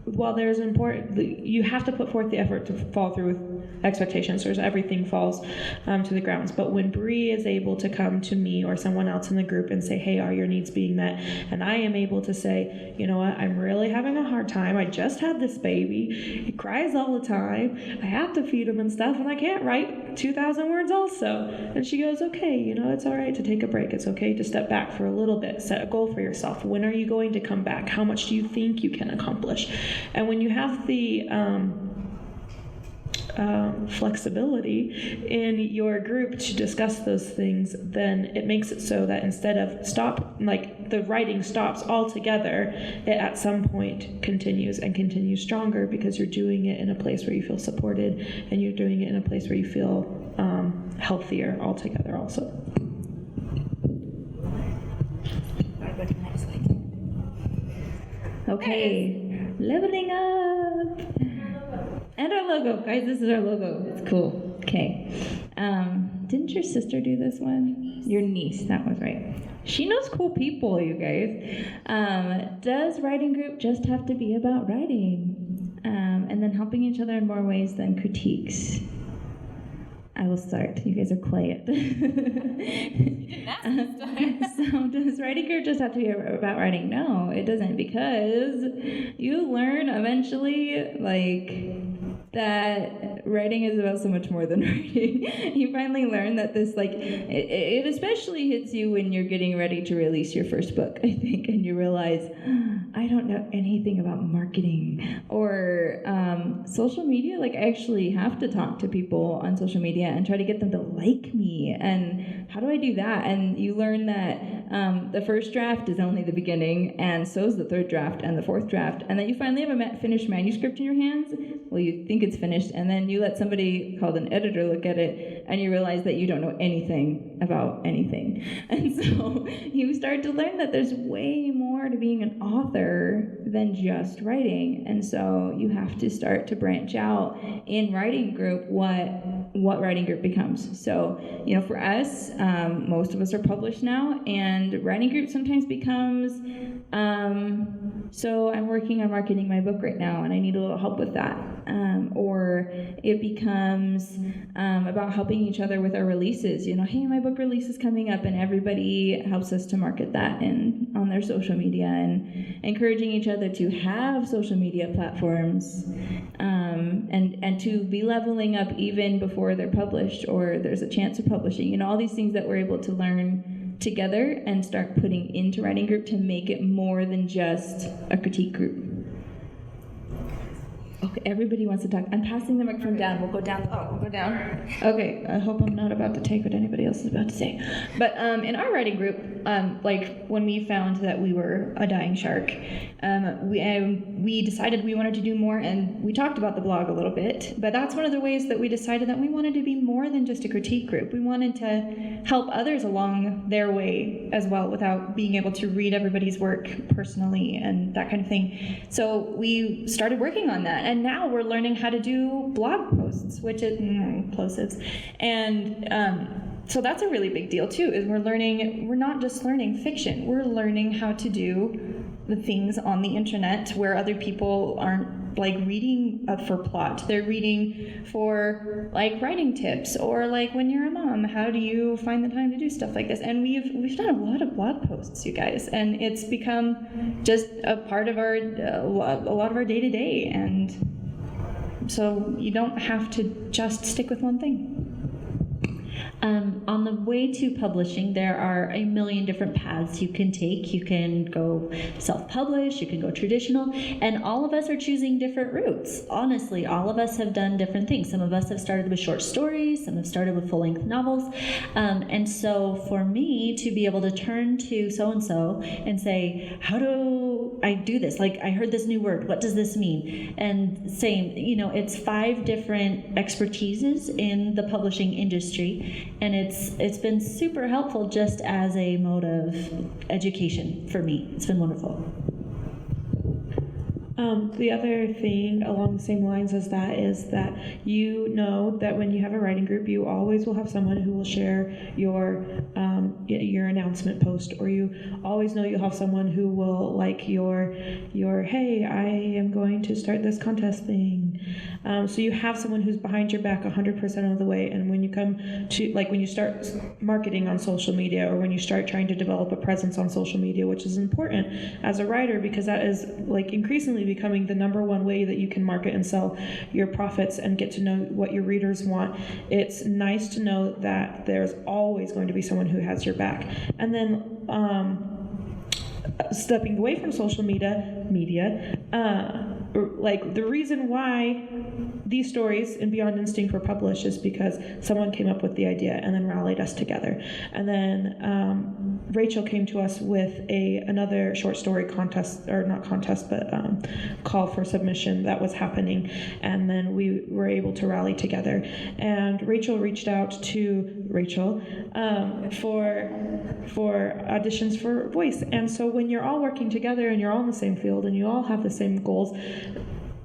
while there's important, you have to put forth the effort to follow through with expectations, or everything falls to the grounds. But when Bree is able to come to me or someone else in the group and say, hey, are your needs being met? And I am able to say, you know what, I'm really having a hard time. I just had this baby. He cries all the time. I have to feed him and stuff, and I can't write 2,000 words also. And she goes, okay, it's all right to take a break. It's okay to step back for a little bit. Set a goal for yourself. When are you going to come back? How much do you think you can accomplish? And when you have the flexibility in your group to discuss those things, then it makes it so that instead of the writing stops altogether, it at some point continues stronger, because you're doing it in a place where you feel supported, and you're doing it in a place where you feel healthier altogether also. Okay, leveling up. And our logo, guys, this is our logo. It's cool. Okay. Didn't your sister do this one? Your niece, that was right. She knows cool people, you guys. Does writing group just have to be about writing? And then helping each other in more ways than critiques? I will start. You guys are quiet. So does writing group just have to be about writing? No, it doesn't, because you learn eventually, that writing is about so much more than writing. You finally learn that this, it especially hits you when you're getting ready to release your first book, I think, and you realize, I don't know anything about marketing or social media. I actually have to talk to people on social media and try to get them to like me. And how do I do that? And you learn that the first draft is only the beginning, and so is the third draft and the fourth draft. And then you finally have a finished manuscript in your hands. Well, you think it's finished, and then you let somebody called an editor look at it, and you realize that you don't know anything about anything. And so you start to learn that there's way more to being an author than just writing. And so you have to start to branch out in writing group what writing group becomes. So, for us, most of us are published now, and writing group sometimes becomes, so I'm working on marketing my book right now, and I need a little help with that. Or it becomes about helping each other with our releases. Hey, my book release is coming up, and everybody helps us to market that on their social media, and encouraging each other to have social media platforms, and to be leveling up even before they're published or there's a chance of publishing. All these things that we're able to learn together and start putting into writing group to make it more than just a critique group. Okay, everybody wants to talk. I'm passing the microphone down. We'll go down. We'll go down. Okay, I hope I'm not about to take what anybody else is about to say. But in our writing group, when we found that we were a dying shark, we decided we wanted to do more, and we talked about the blog a little bit. But that's one of the ways that we decided that we wanted to be more than just a critique group. We wanted to help others along their way as well, without being able to read everybody's work personally and that kind of thing. So we started working on that. And now we're learning how to do blog posts, which is plosives. And So that's a really big deal too, is we're not just learning fiction, we're learning how to do the things on the internet where other people aren't like reading for plot. They're reading for like writing tips, or like when you're a mom, how do you find the time to do stuff like this? And we've done a lot of blog posts, you guys, and it's become just a part of our a lot of our day-to-day, and so you don't have to just stick with one thing. On the way to publishing, there are a million different paths you can take. You can go self-publish, you can go traditional, and all of us are choosing different routes. Honestly, all of us have done different things. Some of us have started with short stories, some have started with full-length novels, and so for me to be able to turn to so-and-so and say, how do I do this? Like, I heard this new word, what does this mean? And saying, it's 5 different expertises in the publishing industry, and it's been super helpful just as a mode of education for me. It's been wonderful. The other thing along the same lines as that is that that when you have a writing group, you always will have someone who will share your announcement post, or you always know you'll have someone who will like your hey, I am going to start this contest thing. So you have someone who's behind your back 100% of the way. And when you come to when you start marketing on social media, or when you start trying to develop a presence on social media, which is important as a writer, because that is increasingly becoming the number one way that you can market and sell your profits and get to know what your readers want. It's nice to know that there's always going to be someone who has your back. And then stepping away from social media, the reason why these stories in Beyond Instinct were published is because someone came up with the idea and then rallied us together. And then Rachel came to us with another short story contest, or not contest, but call for submission that was happening. And then we were able to rally together. And Rachel reached out to Rachel for auditions for voice. And so when you're all working together and you're all in the same field and you all have the same goals,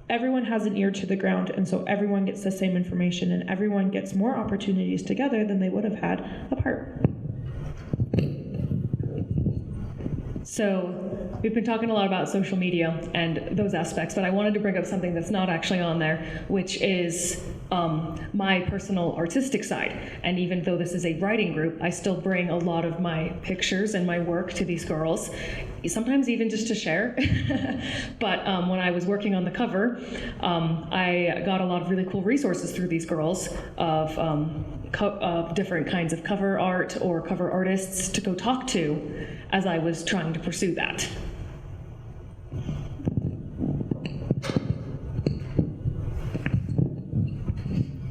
everyone has an ear to the ground, and so everyone gets the same information, and everyone gets more opportunities together than they would have had apart. So we've been talking a lot about social media and those aspects, but I wanted to bring up something that's not actually on there, which is my personal artistic side. And even though this is a writing group, I still bring a lot of my pictures and my work to these girls, sometimes even just to share. But when I was working on the cover, I got a lot of really cool resources through these girls of different kinds of cover art or cover artists to go talk to as I was trying to pursue that.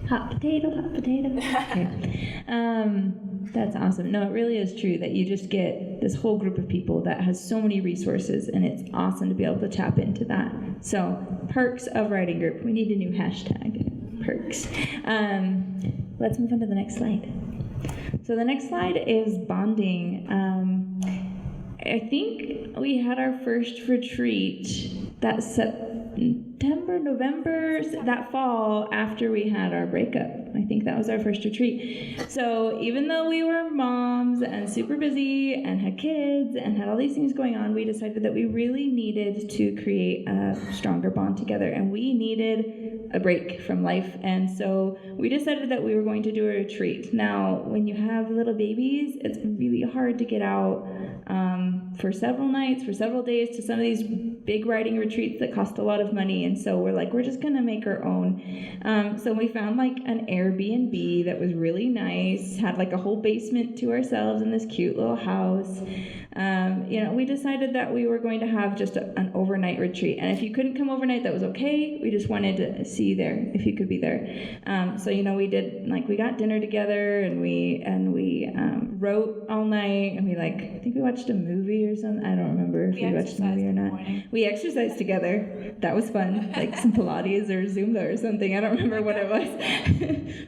Hot potato, hot potato. Okay. That's awesome. No, it really is true that you just get this whole group of people that has so many resources, and it's awesome to be able to tap into that. So, perks of writing group. We need a new hashtag, perks. Let's move on to the next slide. So the next slide is bonding. I think we had our first retreat that September, November, that fall after we had our breakup. I think that was our first retreat. So even though we were moms and super busy and had kids and had all these things going on, we decided that we really needed to create a stronger bond together, and we needed a break from life. And so we decided that we were going to do a retreat. Now, when you have little babies, it's really hard to get out for several nights, for several days, to some of these big writing retreats that cost a lot of money. And so we're like, we're just gonna make our own. So we found like an Airbnb that was really nice, had like a whole basement to ourselves in this cute little house. We decided that we were going to have just an overnight retreat. And if you couldn't come overnight, that was okay. We just wanted to see you there if you could be there. So we did, we got dinner together, and we wrote all night, and I think we watched a movie or something. I don't remember if we watched a movie or not. We exercised together. That was fun, like some Pilates or Zumba or something. I don't remember what it was,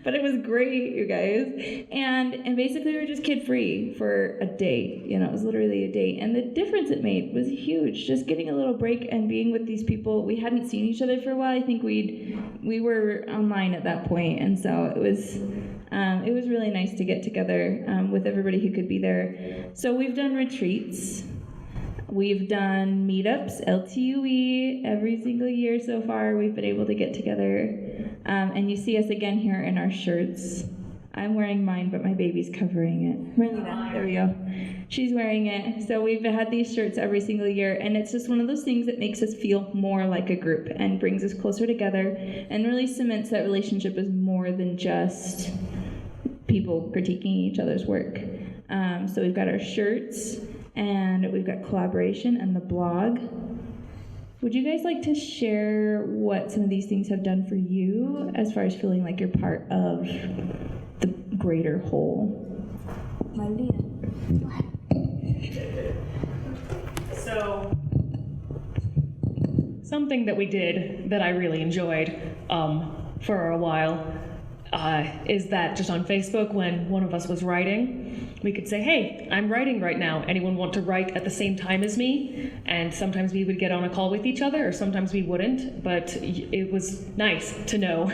but it was great, you guys. And basically we were just kid free for a day. It was literally basically a date. And the difference it made was huge. Just getting a little break and being with these people. We hadn't seen each other for a while. I think we were online at that point, and so it was really nice to get together with everybody who could be there. So we've done retreats. We've done meetups, LTUE, every single year so far. We've been able to get together. And you see us again here in our shirts. I'm wearing mine, but my baby's covering it. Marlena, there we go. She's wearing it. So we've had these shirts every single year, and it's just one of those things that makes us feel more like a group and brings us closer together and really cements that relationship as more than just people critiquing each other's work. So we've got our shirts, and we've got collaboration and the blog. Would you guys like to share what some of these things have done for you as far as feeling like you're part of the greater whole? Marlena. So, something that we did that I really enjoyed for a while is that just on Facebook, when one of us was writing, we could say, hey, I'm writing right now. Anyone want to write at the same time as me? And sometimes we would get on a call with each other, or sometimes we wouldn't, but it was nice to know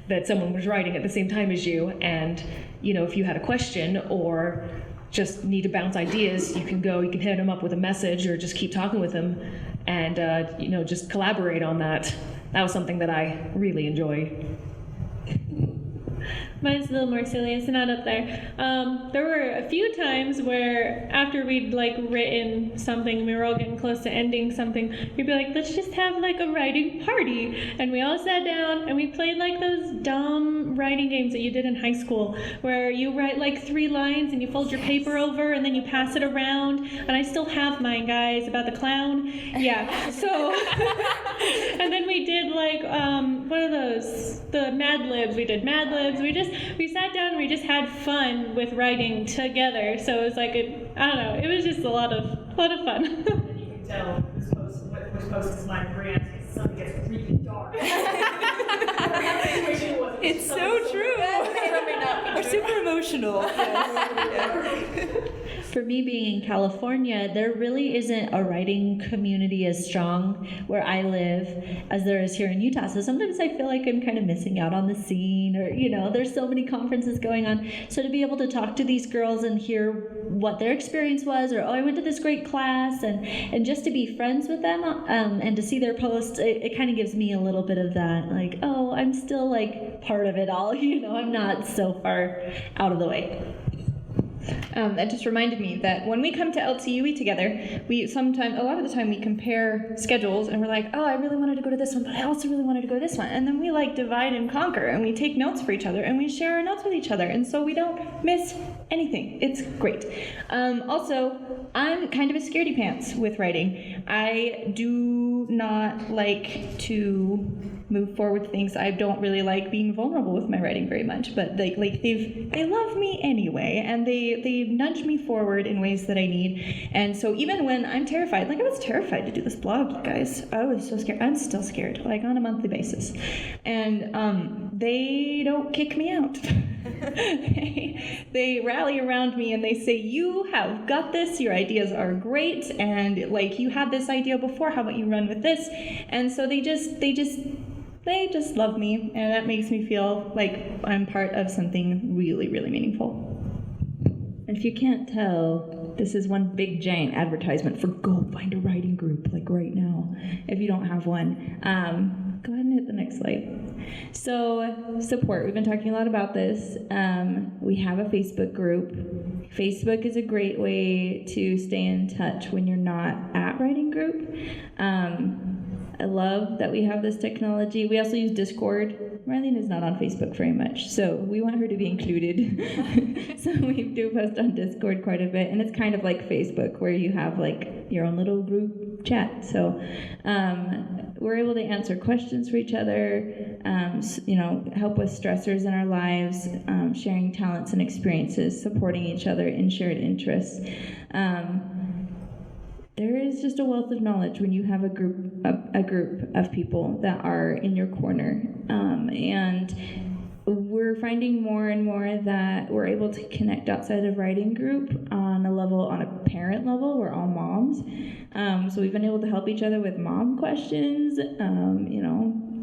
that someone was writing at the same time as you. And, if you had a question or just need to bounce ideas, you can hit them up with a message or just keep talking with them and, just collaborate on that. That was something that I really enjoyed. Mine's a little more silly. It's not up there. There were a few times where after we'd written something, we were all getting close to ending something, we'd be like, let's just have a writing party. And we all sat down and we played those dumb writing games that you did in high school, where you write 3 lines and you fold your paper over and then you pass it around. And I still have mine, guys, about the clown. Yeah. So, and then we did what are those? The Mad Libs. We did Mad Libs. We sat down and we just had fun with writing together. So it was I don't know, it was just a lot of fun. You can tell whose post is mine, Bree, because something gets really dark. It's so true. We're super emotional. For me, being in California, there really isn't a writing community as strong where I live as there is here in Utah. So sometimes I feel like I'm kind of missing out on the scene, or, there's so many conferences going on. So to be able to talk to these girls and hear what their experience was, or, I went to this great class, and just to be friends with them and to see their posts, it kind of gives me a little bit of that, I'm still part of it all, I'm not so far out of the way. That just reminded me that when we come to LTUE together, a lot of the time we compare schedules and we're like, oh, I really wanted to go to this one, but I also really wanted to go to this one. And then we divide and conquer and we take notes for each other and we share our notes with each other. And so we don't miss anything. It's great. Also, I'm kind of a scaredy pants with writing. I do not like to move forward with things. I don't really like being vulnerable with my writing very much, but they love me anyway, and they nudge me forward in ways that I need. And so even when I'm terrified, I was terrified to do this blog, you guys. I was so scared. I'm still scared, on a monthly basis. And they don't kick me out. They rally around me and they say, you have got this, your ideas are great, and you had this idea before, how about you run with this? And so they just love me, and that makes me feel like I'm part of something really, really meaningful. And if you can't tell, this is one big giant advertisement for go find a writing group right now. If you don't have one, go ahead and hit the next slide. So support, we've been talking a lot about this. We have a Facebook group. Facebook is a great way to stay in touch when you're not at writing group. I love that we have this technology. We also use Discord. Marlene is not on Facebook very much, so we want her to be included. So we do post on Discord quite a bit, and it's kind of like Facebook, where you have your own little group chat. So we're able to answer questions for each other, help with stressors in our lives, sharing talents and experiences, supporting each other in shared interests. There is just a wealth of knowledge when you have a group of people that are in your corner, and we're finding more and more that we're able to connect outside of writing group on a parent level. We're all moms. So we've been able to help each other with mom questions.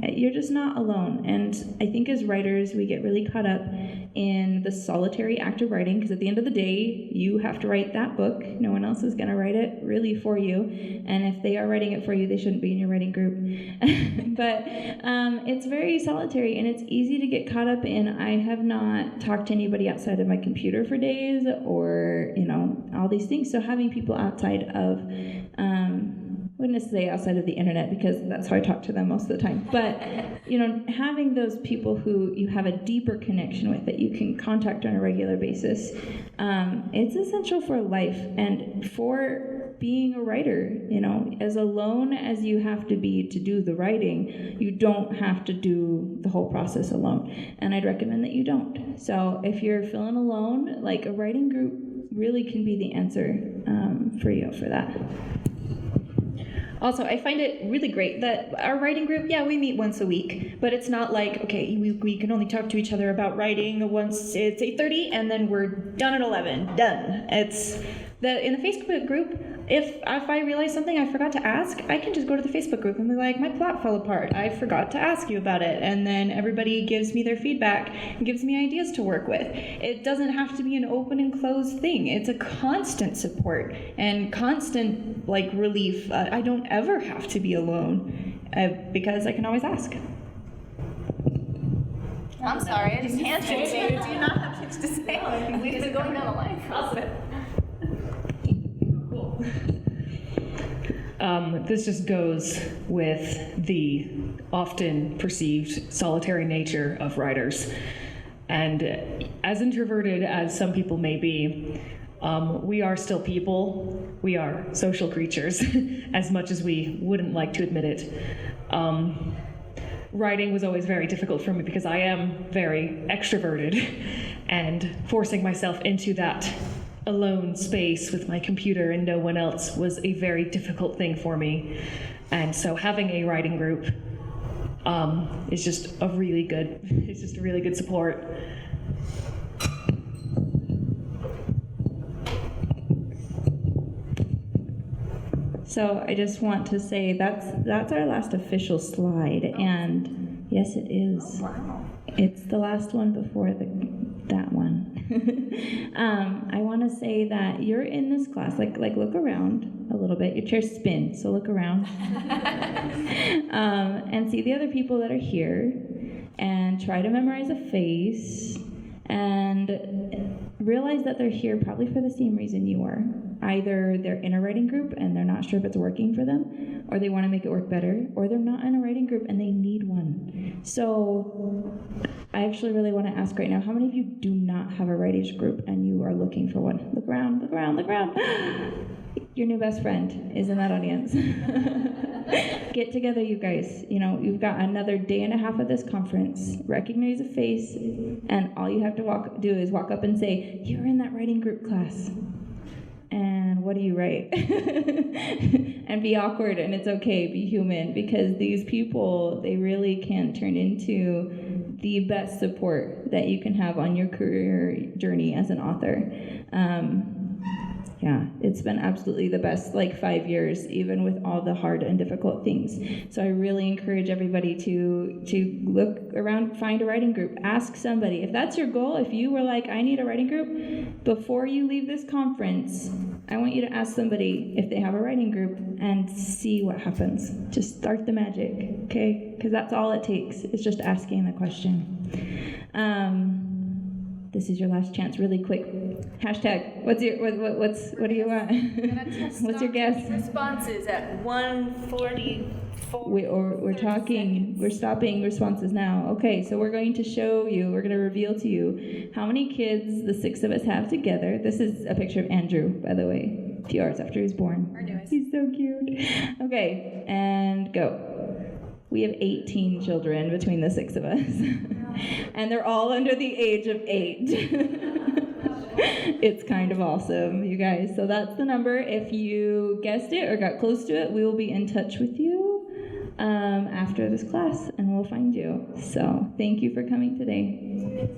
You're just not alone. And I think as writers, we get really caught up in the solitary act of writing, because at the end of the day, you have to write that book. No one else is going to write it really for you. And if they are writing it for you, they shouldn't be in your writing group. But it's very solitary, and it's easy to get caught up in, I have not talked to anybody outside of my computer for days, or, all these things. So having people outside of, I wouldn't say outside of the internet, because that's how I talk to them most of the time. But, having those people who you have a deeper connection with, that you can contact on a regular basis, it's essential for life and for being a writer. As alone as you have to be to do the writing, you don't have to do the whole process alone. And I'd recommend that you don't. So if you're feeling alone, like, a writing group really can be the answer for you for that. Also, I find it really great that our writing group, we meet once a week, but it's not like, okay, we can only talk to each other about writing once it's 8:30 and then we're done at 11, done. It's that in the Facebook group, if I realize something I forgot to ask, I can just go to the Facebook group and be like, my plot fell apart, I forgot to ask you about it. And then everybody gives me their feedback and gives me ideas to work with. It doesn't have to be an open and closed thing. It's a constant support and constant relief. I don't ever have to be alone because I can always ask. I'm sorry, I just handshake you. Do you not have much to say? No, I think we've been going down the line for a bit. This just goes with the often perceived solitary nature of writers. And as introverted as some people may be, we are still people. We are social creatures, as much as we wouldn't like to admit it. Writing was always very difficult for me because I am very extroverted, and forcing myself into that alone space with my computer and no one else was a very difficult thing for me. And so having a writing group is just a really good support. So I just want to say that's our last official slide, and yes, it is. Oh, wow. It's the last one before that one. I want to say that you're in this class. Like look around a little bit. Your chairs spin, so look around and see the other people that are here, and try to memorize a face, and realize that they're here probably for the same reason you are. Either they're in a writing group and they're not sure if it's working for them, or they want to make it work better, or they're not in a writing group and they need one. So I actually really want to ask right now, how many of you do not have a writers group and you are looking for one? Look around, look around, look around. Your new best friend is in that audience. Get together, you guys. You've got another day and a half of this conference. Recognize a face, and all you have to do is walk up and say, you're in that writing group class. And what do you write? And be awkward, and it's okay, be human, because these people, they really can turn into the best support that you can have on your career journey as an author. Yeah, it's been absolutely the best 5 years, even with all the hard and difficult things. So I really encourage everybody to look around, find a writing group, ask somebody. If that's your goal, if you were like, I need a writing group, before you leave this conference, I want you to ask somebody if they have a writing group and see what happens. Just start the magic, okay? Because that's all it takes, is just asking the question. This is your last chance, really quick. Hashtag, what do you want? What's your guess? Responses at 1:44. We're stopping responses now. Okay, so we're going to reveal to you how many kids the 6 of us have together. This is a picture of Andrew, by the way, a few hours after he was born. He's so cute. Okay, and go. We have 18 children between the 6 of us. And they're all under the age of 8. It's kind of awesome, you guys. So that's the number. If you guessed it or got close to it, we will be in touch with you. after this class, and we'll find you. So thank you for coming today.